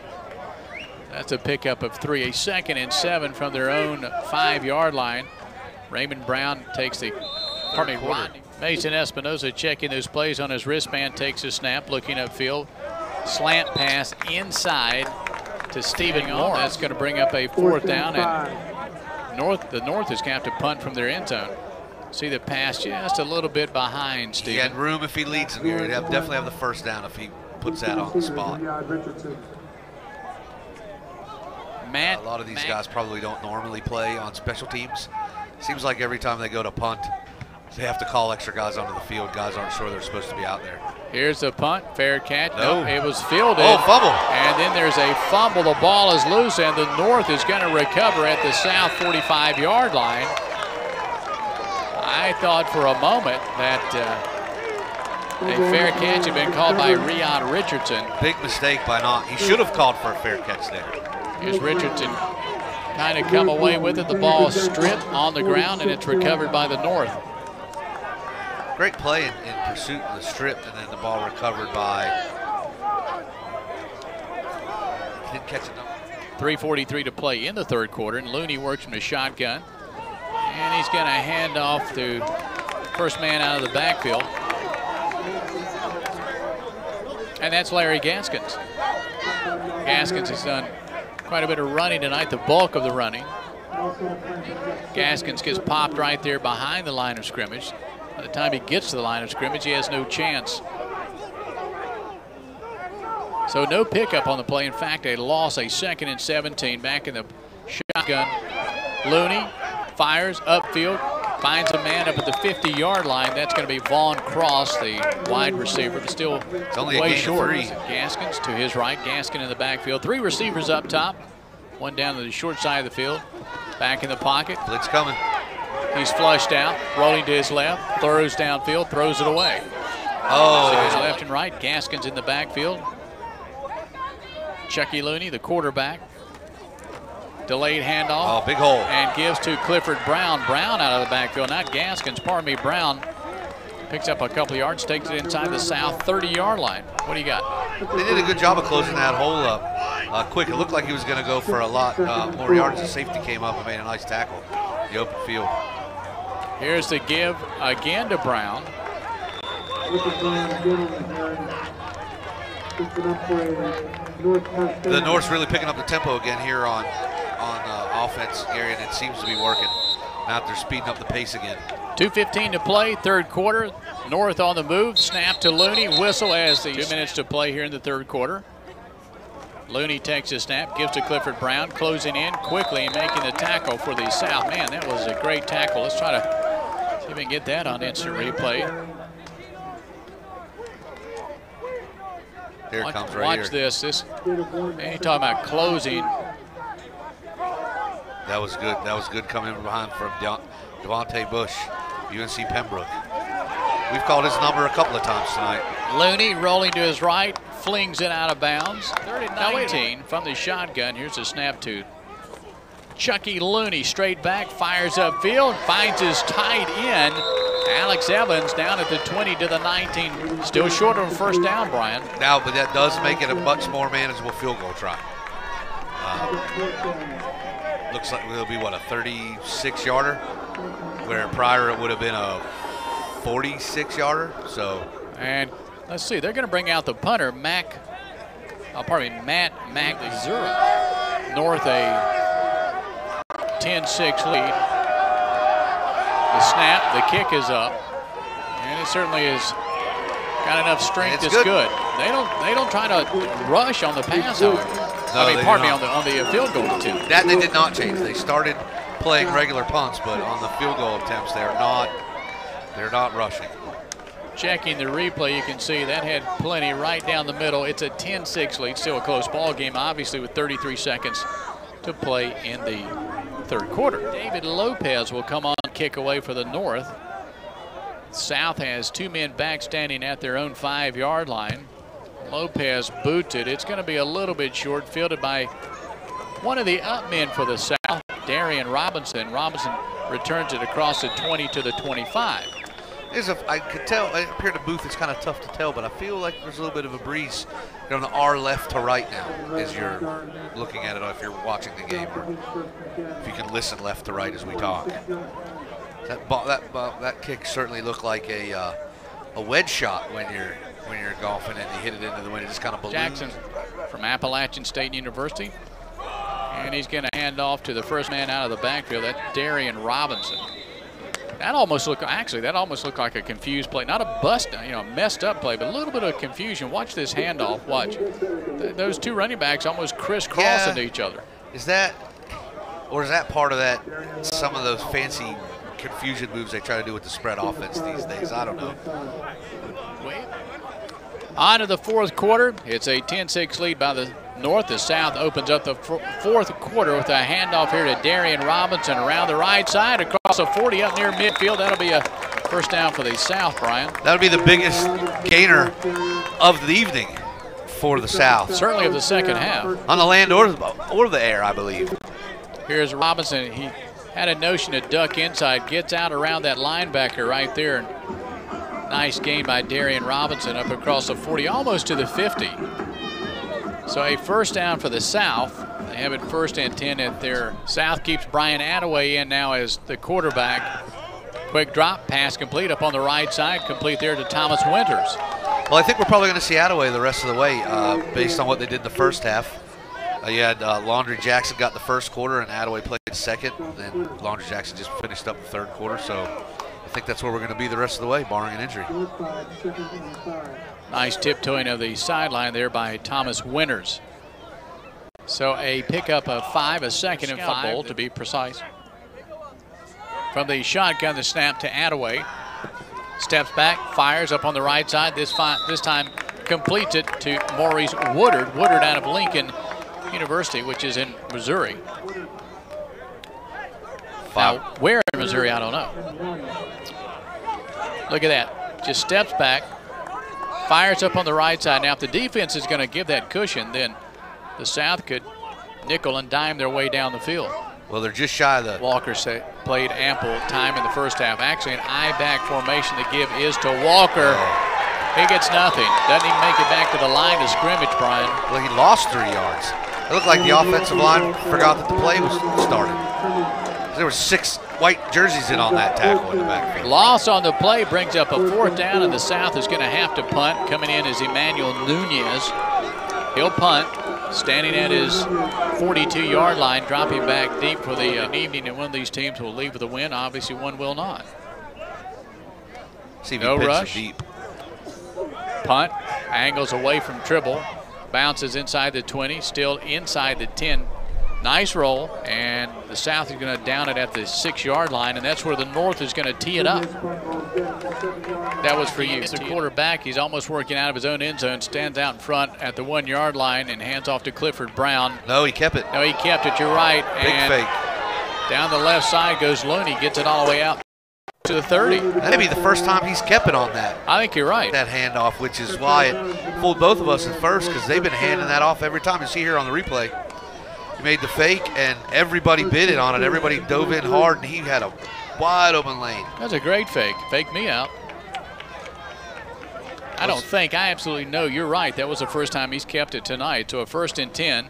That's a pickup of 3. A 2nd and 7 from their own 5-yard line. Raymond Brown takes the Rodney. Mason Espinoza checking those plays on his wristband, takes a snap, looking upfield. Slant pass inside to Stephen Moore. That's going to bring up a 4th down, and the North is going to have to punt from their end zone. See the pass just a little bit behind Stephen. He had room if he leads him here. He'd definitely have the 1st down if he puts that on the spot. A lot of these guys probably don't normally play on special teams. Seems like every time they go to punt, They have to call extra guys onto the field. Guys aren't sure they're supposed to be out there. Here's the punt, fair catch. No. Nope, it was fielded. Oh, fumble. And then there's a fumble. The ball is loose, and the North is going to recover at the South 45-yard line. I thought for a moment that a fair catch had been called by Riyad Richardson. Big mistake by not. He should have called for a fair catch there. Here's Richardson kind of come away with it. The ball stripped on the ground, and it's recovered by the North. Great play in pursuit of the strip, and then the ball recovered by. He didn't catch it. 3:43 to play in the third quarter, and Looney works from the shotgun. And he's going to hand off to first man out of the backfield. And that's Larry Gaskins. Gaskins has done quite a bit of running tonight, the bulk of the running. Gaskins gets popped right there behind the line of scrimmage. By the time he gets to the line of scrimmage, he has no chance. So no pickup on the play. In fact, a loss, a 2nd and 17 back in the shotgun. Looney fires upfield, finds a man up at the 50-yard line. That's going to be Vaughn Cross, the wide receiver, but still it's only way a short. Of 3. Gaskins to his right, Gaskin in the backfield. 3 receivers up top, one down to the short side of the field. Back in the pocket. Blitz coming. He's flushed out, rolling to his left, throws downfield, throws it away. Oh. So he's left and right. Gaskins in the backfield. Chucky Looney, the quarterback. Delayed handoff. Oh, big hole. And gives to Clifford Brown. Brown out of the backfield, not Gaskins, pardon me, Brown. Picks up a couple of yards, takes it inside the South 30-yard line. What do you got? They did a good job of closing that hole up quick. It looked like he was going to go for a lot more yards. The safety came up and made a nice tackle in the open field. Here's the give again to Brown. The North's really picking up the tempo again here on offense, Gary, and it seems to be working. Now they're speeding up the pace again. 2:15 to play, third quarter. North on the move, snap to Looney, whistle as the 2 minutes to play here in the third quarter. Looney takes a snap, gives to Clifford Brown, closing in quickly and making the tackle for the South. Man, that was a great tackle. Let's try to see if we can get that on instant replay. Here it comes right here. Watch this. Man, you talking about closing. That was good. That was good coming in behind from Devontae Bush, UNC Pembroke. We've called his number a couple of times tonight. Looney rolling to his right, flings it out of bounds. 30-19 from the shotgun. Here's a snap to Chucky Looney, straight back, fires upfield, finds his tight end. Alex Evans down at the 20 to the 19. Still short of a first down, Brian. Now, but that does make it a much more manageable field goal try. Looks like it'll be, what, a 36-yarder? Where prior it would have been a 46-yarder. So, and let's see, they're going to bring out the punter, Matt Magzura. North a 10-6 lead. The snap, the kick is up, and it certainly has got enough strength. It's good. They don't try to rush on the pass. No, pardon me, on the field goal attempt. That they did not change. They started playing regular punts, but on the field goal attempts, they're not rushing. Checking the replay, you can see that had plenty right down the middle. It's a 10-6 lead, still a close ball game, obviously with 33 seconds to play in the third quarter. David Lopez will come on, kick away for the North. South has 2 men back standing at their own 5-yard line. Lopez boots it. It's going to be a little bit short, fielded by one of the up men for the South, Darian Robinson. Robinson returns it across the 20 to the 25. I could tell, up here in the booth, it's kind of tough to tell, but I feel like there's a little bit of a breeze from the R left to right now as you're looking at it, or if you're watching the game, or if you can listen left to right as we talk. That kick certainly looked like a wedge shot when you're golfing and you hit it into the wind. It just kind of balloons. Jackson from Appalachian State University, and he's going to hand off to the first man out of the backfield. That's Darian Robinson. That almost looked like a confused play, not a bust, messed up play, but a little bit of confusion. Watch this handoff. Watch those 2 running backs almost crisscross into each other. Is that part of that? Some of those fancy confusion moves they try to do with the spread offense these days. I don't know. On to the fourth quarter. It's a 10-6 lead by the North. The South opens up the fourth quarter with a handoff here to Darian Robinson around the right side across the 40 up near midfield. That'll be a first down for the South, Brian. That'll be the biggest gainer of the evening for the South. Certainly of the second half. On the land or the air, I believe. Here's Robinson. He had a notion to duck inside, gets out around that linebacker right there. Nice gain by Darian Robinson up across the 40, almost to the 50. So a first down for the South. They have it first and 10 at their. South keeps Brian Attaway in now as the quarterback. Quick drop, pass complete up on the right side, complete there to Thomas Winters. Well, I think we're probably going to see Attaway the rest of the way based on what they did in the first half. You had Laundry Jackson got the first quarter and Attaway played the second. Then Laundry Jackson just finished up the third quarter. So I think that's where we're going to be the rest of the way, barring an injury. Nice tiptoeing of the sideline there by Thomas Winters. So a pickup of 5, a second and 5 to be precise. From the shotgun, the snap to Attaway. Steps back, fires up on the right side. This time completes it to Maurice Woodard. Woodard out of Lincoln University, which is in Missouri. Now, where in Missouri, I don't know. Look at that. Just steps back, fires up on the right side. Now, if the defense is going to give that cushion, then the South could nickel and dime their way down the field. Well, they're just shy of the. Walker played ample time in the first half. Actually, an I-back formation. The give is to Walker. He gets nothing. Doesn't even make it back to the line of scrimmage, Brian. Well, he lost 3 yards. It looked like the offensive line forgot that the play was started. There were 6 white jerseys in on that tackle in the backfield. Loss on the play brings up a fourth down, and the South is going to have to punt. Coming in is Emmanuel Nunez. He'll punt, standing at his 42-yard line, dropping back deep for the evening, and one of these teams will leave with a win. Obviously, one will not. See if no he rush. Deep. Punt, angles away from Tribble, bounces inside the 20, still inside the 10. Nice roll, and the South is going to down it at the 6-yard line, and that's where the North is going to tee it up. That was for you. The quarterback, he's almost working out of his own end zone, stands out in front at the 1-yard line and hands off to Clifford Brown. No, he kept it. No, he kept it. You're right. Big and fake. Down the left side goes Looney, gets it all the way out to the 30. That'd be the first time he's kept it on that. I think you're right. That handoff, which is why it fooled both of us at first, because they've been handing that off every time. You see here on the replay. He made the fake, and everybody bid it on it. Everybody dove in hard, and he had a wide open lane. That's a great fake. Fake me out. I don't think. I absolutely know. You're right. That was the first time he's kept it tonight. So a first and 10.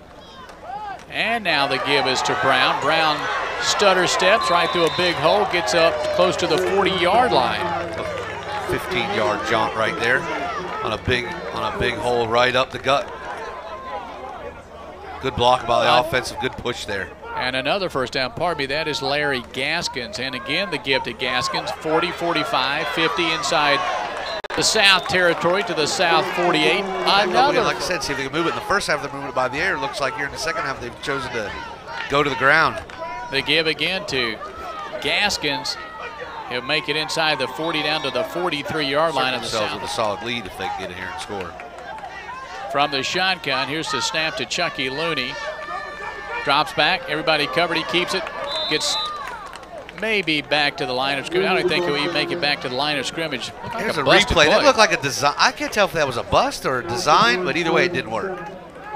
And now the give is to Brown. Brown stutter steps right through a big hole, gets up close to the 40-yard line. A 15-yard jaunt right there on a big hole right up the gut. Good block by the offensive, good push there. And another first down, pardon me, that is Larry Gaskins. And again, the give to Gaskins, 40, 45, 50 inside the South territory to the South 48. Another. Like I said, see if they can move it. In the first half, they're moving it by the air. It looks like here in the second half, they've chosen to go to the ground. The give again to Gaskins. He'll make it inside the 40 down to the 43-yard line of the South. With a solid lead if they can get in here and score. From the shotgun, here's the snap to Chucky Looney. Drops back, everybody covered, he keeps it, gets maybe back to the line of scrimmage. I don't think he'll even make it back to the line of scrimmage. Here's a replay. That looked like a design. I can't tell if that was a bust or a design, but either way, it didn't work.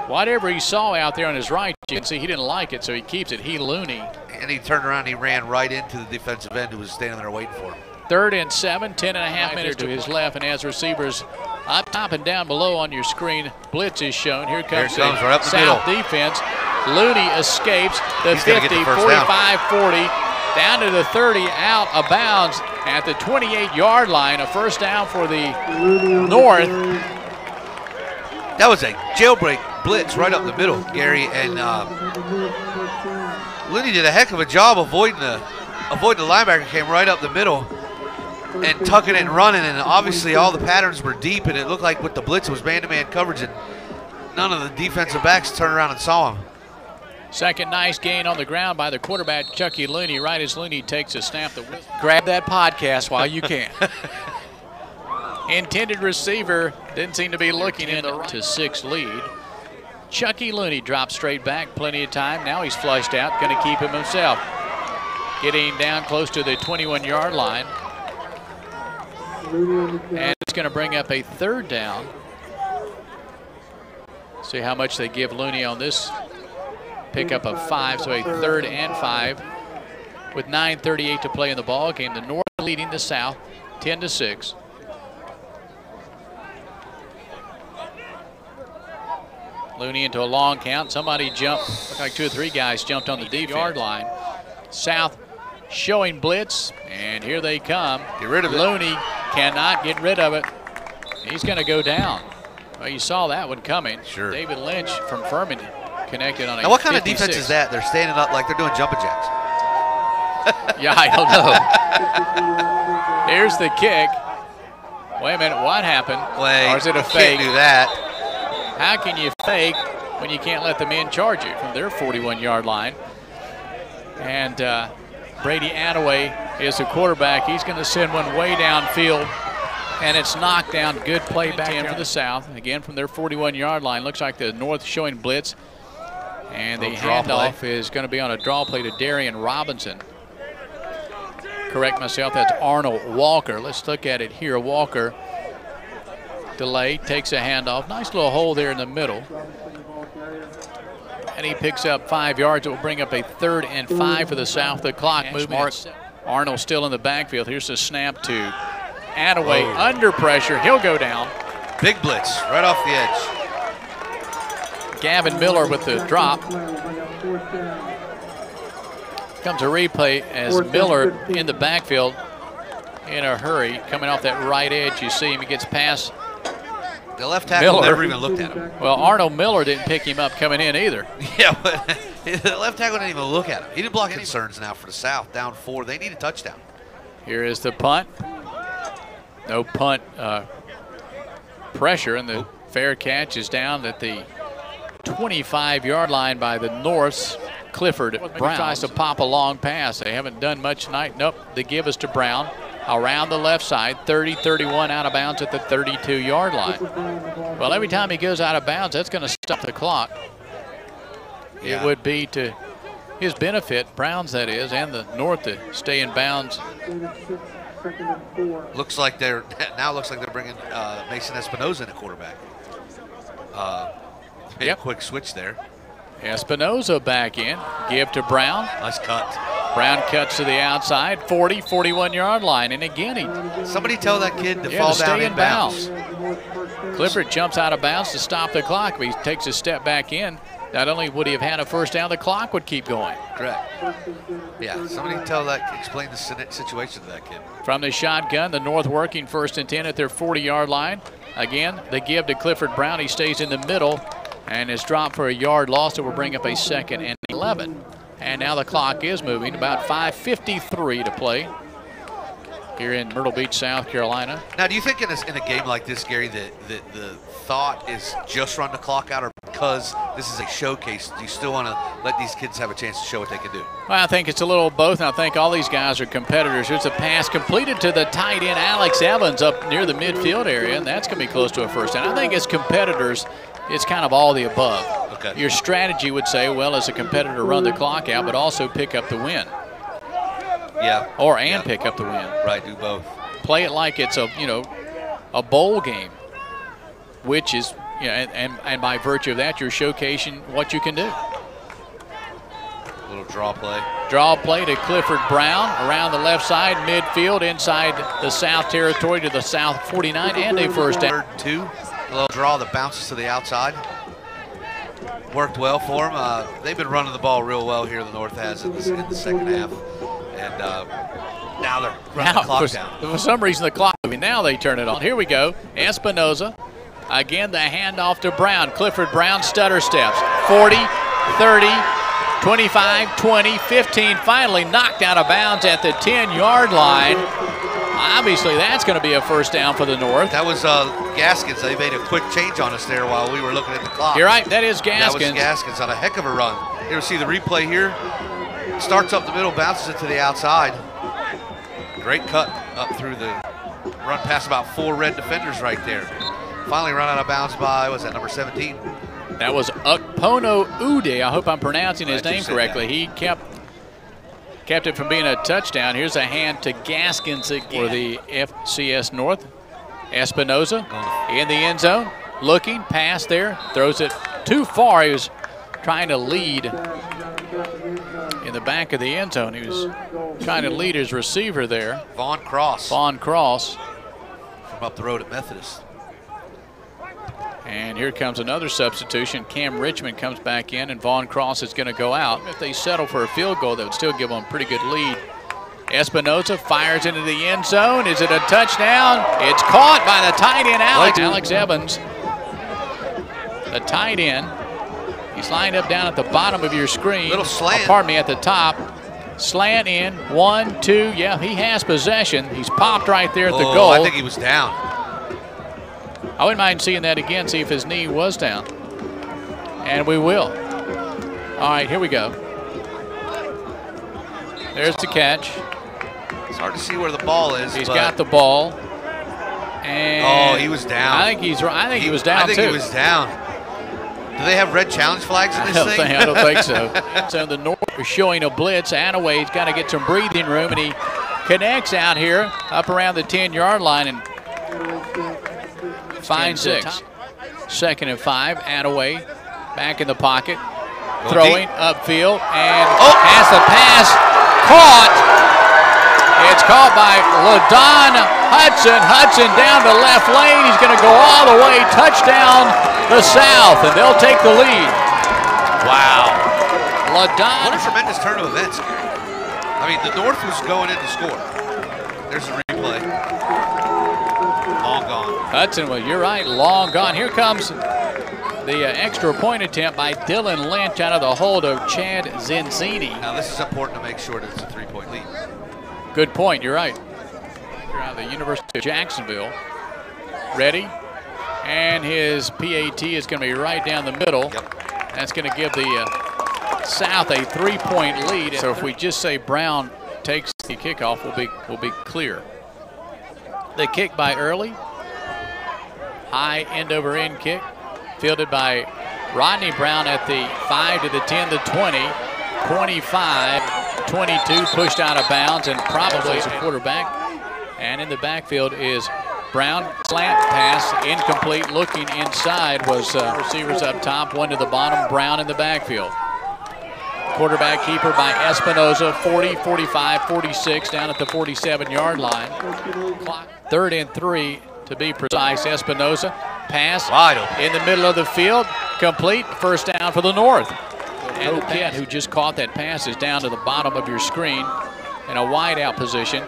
Whatever he saw out there on his right, you can see he didn't like it, so he keeps it. He Looney. And he turned around, he ran right into the defensive end who was standing there waiting for him. 3rd and 7, 10.5 minutes to his left, and as receivers up top and down below on your screen, blitz is shown. Here comes the right up the South middle. defense. Looney escapes the He's 50, the 45, 40, down to the 30, out of bounds at the 28-yard line. A first down for the North. That was a jailbreak blitz right up the middle, Gary, and Looney did a heck of a job avoiding the linebacker. Came right up the middle and tucking it and running, and obviously all the patterns were deep, and it looked like with the blitz it was man-to-man coverage, and none of the defensive backs turned around and saw him. Second nice gain on the ground by the quarterback, Chucky Looney, right as Looney takes a snap. Grab that podcast while you can. Intended receiver didn't seem to be looking in the to 6 lead. Chucky Looney drops straight back, plenty of time. Now he's flushed out, going to keep him himself. Getting down close to the 21-yard line. And it's going to bring up a 3rd down. See how much they give Looney on this pickup of 5, so a 3rd and 5 with 9:38 to play in the ball game. The North leading the South 10-6. Looney into a long count. Somebody jumped. Looked like 2 or 3 guys jumped on the deep-yard line. South showing blitz, and here they come. Get rid of it. Looney cannot get rid of it. He's going to go down. Well, you saw that one coming. Sure. David Lynch from Furman connected on a Now, what kind 56. of defense is that? They're standing up like they're doing jumping jacks. Yeah, I don't know. Here's the kick. Wait a minute, what happened? Wait, or is it a you fake? Can't do that. How can you fake when you can't let the men charge you from their 41-yard line? And Brady Attaway is the quarterback. He's going to send one way downfield, and it's knocked down. Good play back in for the South. Again, from their 41-yard line. Looks like the North showing blitz. And the handoff is going to be on a draw play to Darian Robinson. Correct myself, that's Arnold Walker. Let's look at it here. Walker, delay, takes a handoff. Nice little hole there in the middle. And he picks up 5 yards. It will bring up a 3rd and 5 for the South. The clock moving. Arnold still in the backfield. Here's the snap to Attaway. Under pressure. He'll go down. Big blitz right off the edge. Gavin Miller with the drop. Comes a replay as Miller in the backfield in a hurry. Coming off that right edge, you see him. He gets past the left tackle. Miller. Never even looked at him. Well, Arnold Miller didn't pick him up coming in either. Yeah, but the left tackle didn't even look at him. He didn't block any concerns now for the South. Down 4. They need a touchdown. Here is the punt. No punt pressure, and the fair catch is down at the 25-yard line by the Norths. Clifford Brown tries to pop a long pass. They haven't done much tonight. Nope, they give us to Brown around the left side, 30-31 out of bounds at the 32-yard line. Well, every time he goes out of bounds, that's going to stop the clock. Yeah. It would be to his benefit, Browns that is, and the North to stay in bounds. Looks like they're bringing Mason Espinoza in at quarterback. Made a quick switch there. Espinoza back in. Give to Brown. Nice cut. Brown cuts to the outside, 41-yard line. And again, somebody tell that kid to fall down in bounds. Clifford jumps out of bounds to stop the clock, but he takes a step back in. Not only would he have had a first down, the clock would keep going. Correct. Yeah, somebody explain the situation to that kid. From the shotgun, the North working 1st and 10 at their 40-yard line. Again, they give to Clifford Brown. He stays in the middle and is dropped for a yard loss. It will bring up a 2nd and 11. And now the clock is moving. About 5:53 to play here in Myrtle Beach, South Carolina. Now, do you think in a game like this, Gary, that the thought is just run the clock out, or because this is a showcase, do you still want to let these kids have a chance to show what they can do? Well, I think it's a little of both, and I think all these guys are competitors. There's a pass completed to the tight end, Alex Evans, up near the midfield area, and that's going to be close to a first down. I think as competitors, it's kind of all the above. Okay. Your strategy would say, well, as a competitor, run the clock out, but also pick up the win. Yeah. Pick up the win. Right, do both. Play it like it's a bowl game, which is, and by virtue of that, you're showcasing what you can do. Little draw play. Draw play to Clifford Brown around the left side, midfield, inside the South territory to the South 49, and a first down. 2. A little draw that bounces to the outside. Worked well for them. They've been running the ball real well here, the North has, in the second half. And now they're running the clock down. For some reason, the clock moving. Now they turn it on. Here we go. Espinoza. Again, the handoff to Brown. Clifford Brown stutter steps. 40, 30, 25, 20, 15. Finally knocked out of bounds at the 10-yard line. Obviously, that's going to be a first down for the North. That was Gaskins. They made a quick change on us there while we were looking at the clock. You're right. That is Gaskins. That was Gaskins on a heck of a run. You ever see the replay here? Starts up the middle, bounces it to the outside. Great cut up through the run past about 4 red defenders right there. Finally run out of bounds by, was that number 17? That was Ukpono Ude. I hope I'm pronouncing his name correctly. He kept it from being a touchdown. Here's a hand to Gaskins again for the FCS North. Espinoza in the end zone, looking, pass there, throws it too far. He was trying to lead in the back of the end zone. He was trying to lead his receiver there. Vaughn Cross. Vaughn Cross. From up the road at Methodist. And here comes another substitution. Cam Richmond comes back in, and Vaughn Cross is going to go out. If they settle for a field goal, that would still give them a pretty good lead. Espinoza fires into the end zone. Is it a touchdown? It's caught by the tight end, Alex Evans. The tight end. He's lined up down at the bottom of your screen. Little slant. Pardon me, at the top. Slant in, 1, 2. Yeah, he has possession. He's popped right there at the goal. I think he was down. I wouldn't mind seeing that again, see if his knee was down. And we will. All right, here we go. There's the catch. It's hard to see where the ball is. He's got the ball. And he was down. I think he was down, too. I think he was down. Do they have red challenge flags in this thing? I don't think so. So the North is showing a blitz. Anaway's got to get some breathing room, and he connects out here up around the 10-yard line and finds 6. 2nd and 5. Anaway back in the pocket, throwing upfield, and has the pass caught. It's caught by LaDon Hudson. Hudson down to left lane. He's going to go all the way, touchdown the South, and they'll take the lead. Wow. LaDon. What a tremendous turn of events. I mean, the North was going in to score. There's a replay. Long gone. Hudson, well, you're right, long gone. Here comes the extra point attempt by Dylan Lynch out of the hold of Chad Zenzini. Now, this is important to make sure that it's a 3-point lead. Good point, you're right. You're out of the University of Jacksonville. Ready? And his PAT is going to be right down the middle. Yep. That's going to give the South a 3-point lead. So if we just say Brown takes the kickoff, we'll be clear. The kick by Early. High end-over-end kick. Fielded by Rodney Brown at the 5 to the 10, the 20, 25, 22, pushed out of bounds, and probably as a quarterback. And in the backfield is Brown. Slant pass, incomplete. Looking inside was receivers up top, one to the bottom. Brown in the backfield. Quarterback keeper by Espinoza, 40, 45, 46, down at the 47-yard line. 3rd and 3 to be precise. Espinoza, pass wide open in the middle of the field, complete, first down for the North. And the kid who just caught that pass is down to the bottom of your screen in a wide out position.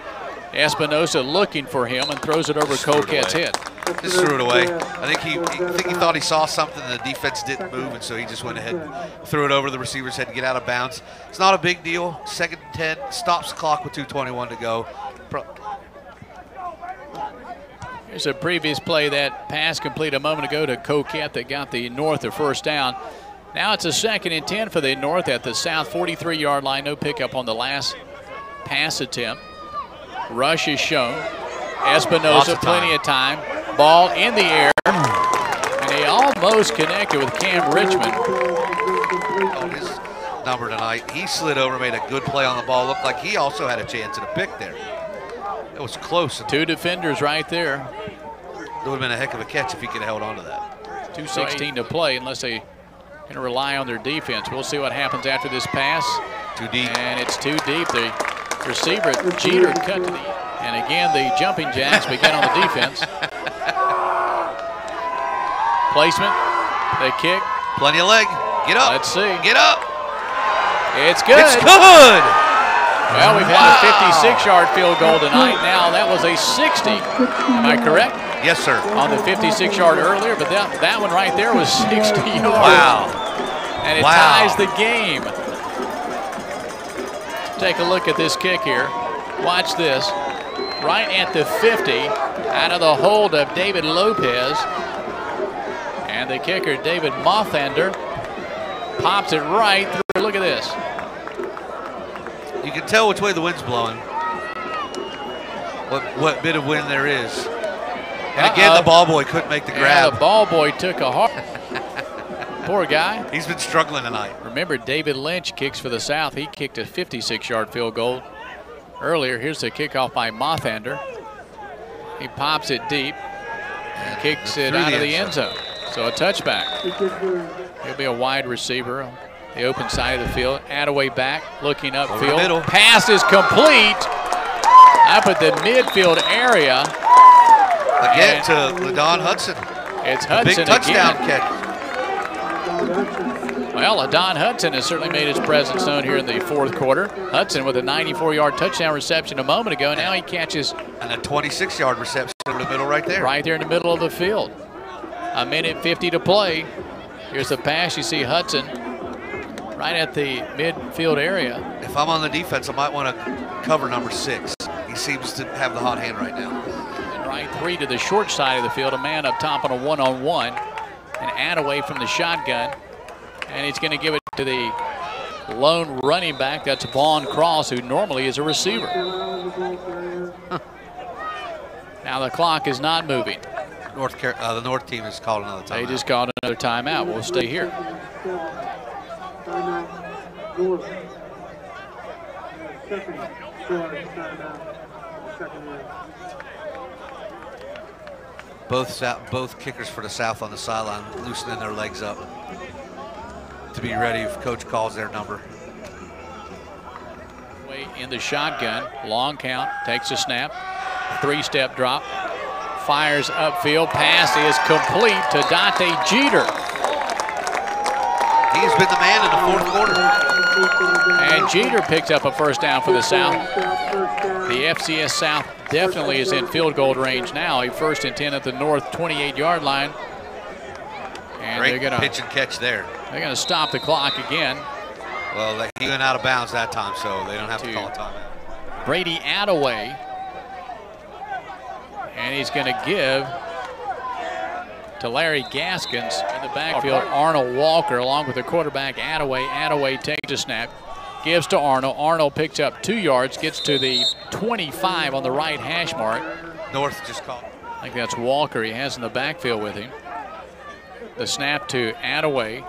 Espinoza looking for him and throws it over Coquette's head. Just threw it away. I think he thought he saw something, and the defense didn't move, and so he just went ahead and threw it over the receiver's head to get out of bounds. It's not a big deal. 2nd and 10, stops the clock with 2:21 to go. Here's a previous play, that pass complete a moment ago to Coquette that got the North a first down. Now it's a 2nd and 10 for the North at the South 43-yard line. No pickup on the last pass attempt. Rush is shown. Espinoza, plenty of time. Ball in the air. And he almost connected with Cam Richmond. Oh, his number tonight. He slid over, made a good play on the ball. Looked like he also had a chance at a pick there. It was close. 2 defenders right there. It would have been a heck of a catch if he could have held on to that. 2:16 to play unless they can rely on their defense. We'll see what happens after this pass. Too deep. And it's too deep. The receiver, Jeter, cut to the, and again the jumping jacks begin on the defense. Placement, the kick. Plenty of leg. Get up. Let's see. Get up. It's good. It's good. Well, we've had a 56-yard field goal tonight. Now that was a 60. Am I correct? Yes, sir. On the 56-yard earlier, but that one right there was 60 yards. Wow. And it ties the game. Take a look at this kick here. Watch this. right at the 50, out of the hold of David Lopez. And the kicker, David Mothander, pops it right through. Look at this. You can tell which way the wind's blowing. What bit of wind there is. And again, the ball boy couldn't make the grab. Yeah, the ball boy took a hard. Poor guy. He's been struggling tonight. Remember, David Lynch kicks for the South. He kicked a 56-yard field goal earlier. Here's the kickoff by Mothander. He pops it deep and kicks it out of the end zone. So a touchback. He'll be a wide receiver on the open side of the field. Attaway back, looking upfield. Pass is complete up at the midfield area. Again to LaDon Hudson. It's Hudson big touchdown again. catch. Well, LaDon Hudson has certainly made his presence known here in the fourth quarter. Hudson with a 94-yard touchdown reception a moment ago. Now he catches. And a 26-yard reception over the middle right there. Right there in the middle of the field. A minute 50 to play. Here's the pass. You see Hudson right at the midfield area. If I'm on the defense, I might want to cover number 6. He seems to have the hot hand right now. And right 3 to the short side of the field. A man up top on a one-on-one. And Attaway from the shotgun. And he's going to give it to the lone running back. That's Vaughn Cross, who normally is a receiver. Now the clock is not moving. The North team has called another timeout. They just called another timeout. We'll stay here. Both kickers for the South on the sideline loosening their legs up to be ready if coach calls their number. In the shotgun, long count, takes a snap, 3-step drop, fires upfield, pass is complete to Dante Jeter. He's been the man in the fourth quarter. And Jeter picks up a first down for the South. The FCS South definitely is in field goal range now. A 1st and 10 at the North 28-yard line. And great they're gonna pitch and catch there. They're going to stop the clock again. Well, he went out of bounds that time, so they don't have to call a timeout. Brady Attaway. And he's going to give to Larry Gaskins in the backfield. Arnold Walker along with the quarterback Attaway. Attaway takes a snap, gives to Arnold. Arnold picks up 2 yards, gets to the 25 on the right hash mark. North just called. I think that's Walker he has in the backfield with him. The snap to Attaway.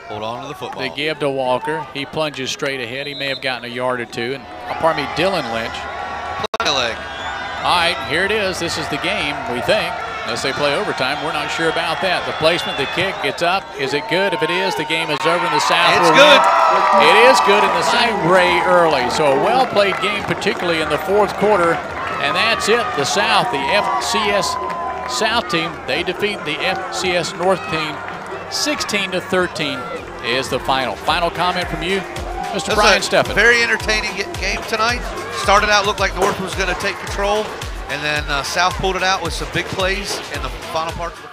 Hold on to the football. They give to Walker. He plunges straight ahead. He may have gotten a yard or two. And pardon me, Dylan Lynch. Play leg. All right, here it is. This is the game, we think. Unless they play overtime, we're not sure about that. The placement, the kick, it's up. Is it good? If it is, the game is over in the South. It's good. It is good in the South. Ray early. So a well-played game, particularly in the fourth quarter. And that's it. The South, the FCS South team, they defeat the FCS North team 16-13 is the final. Final comment from you, Mr. Brian Steffen. Very entertaining game tonight. Started out, looked like North was going to take control, and then South pulled it out with some big plays in the final parts of the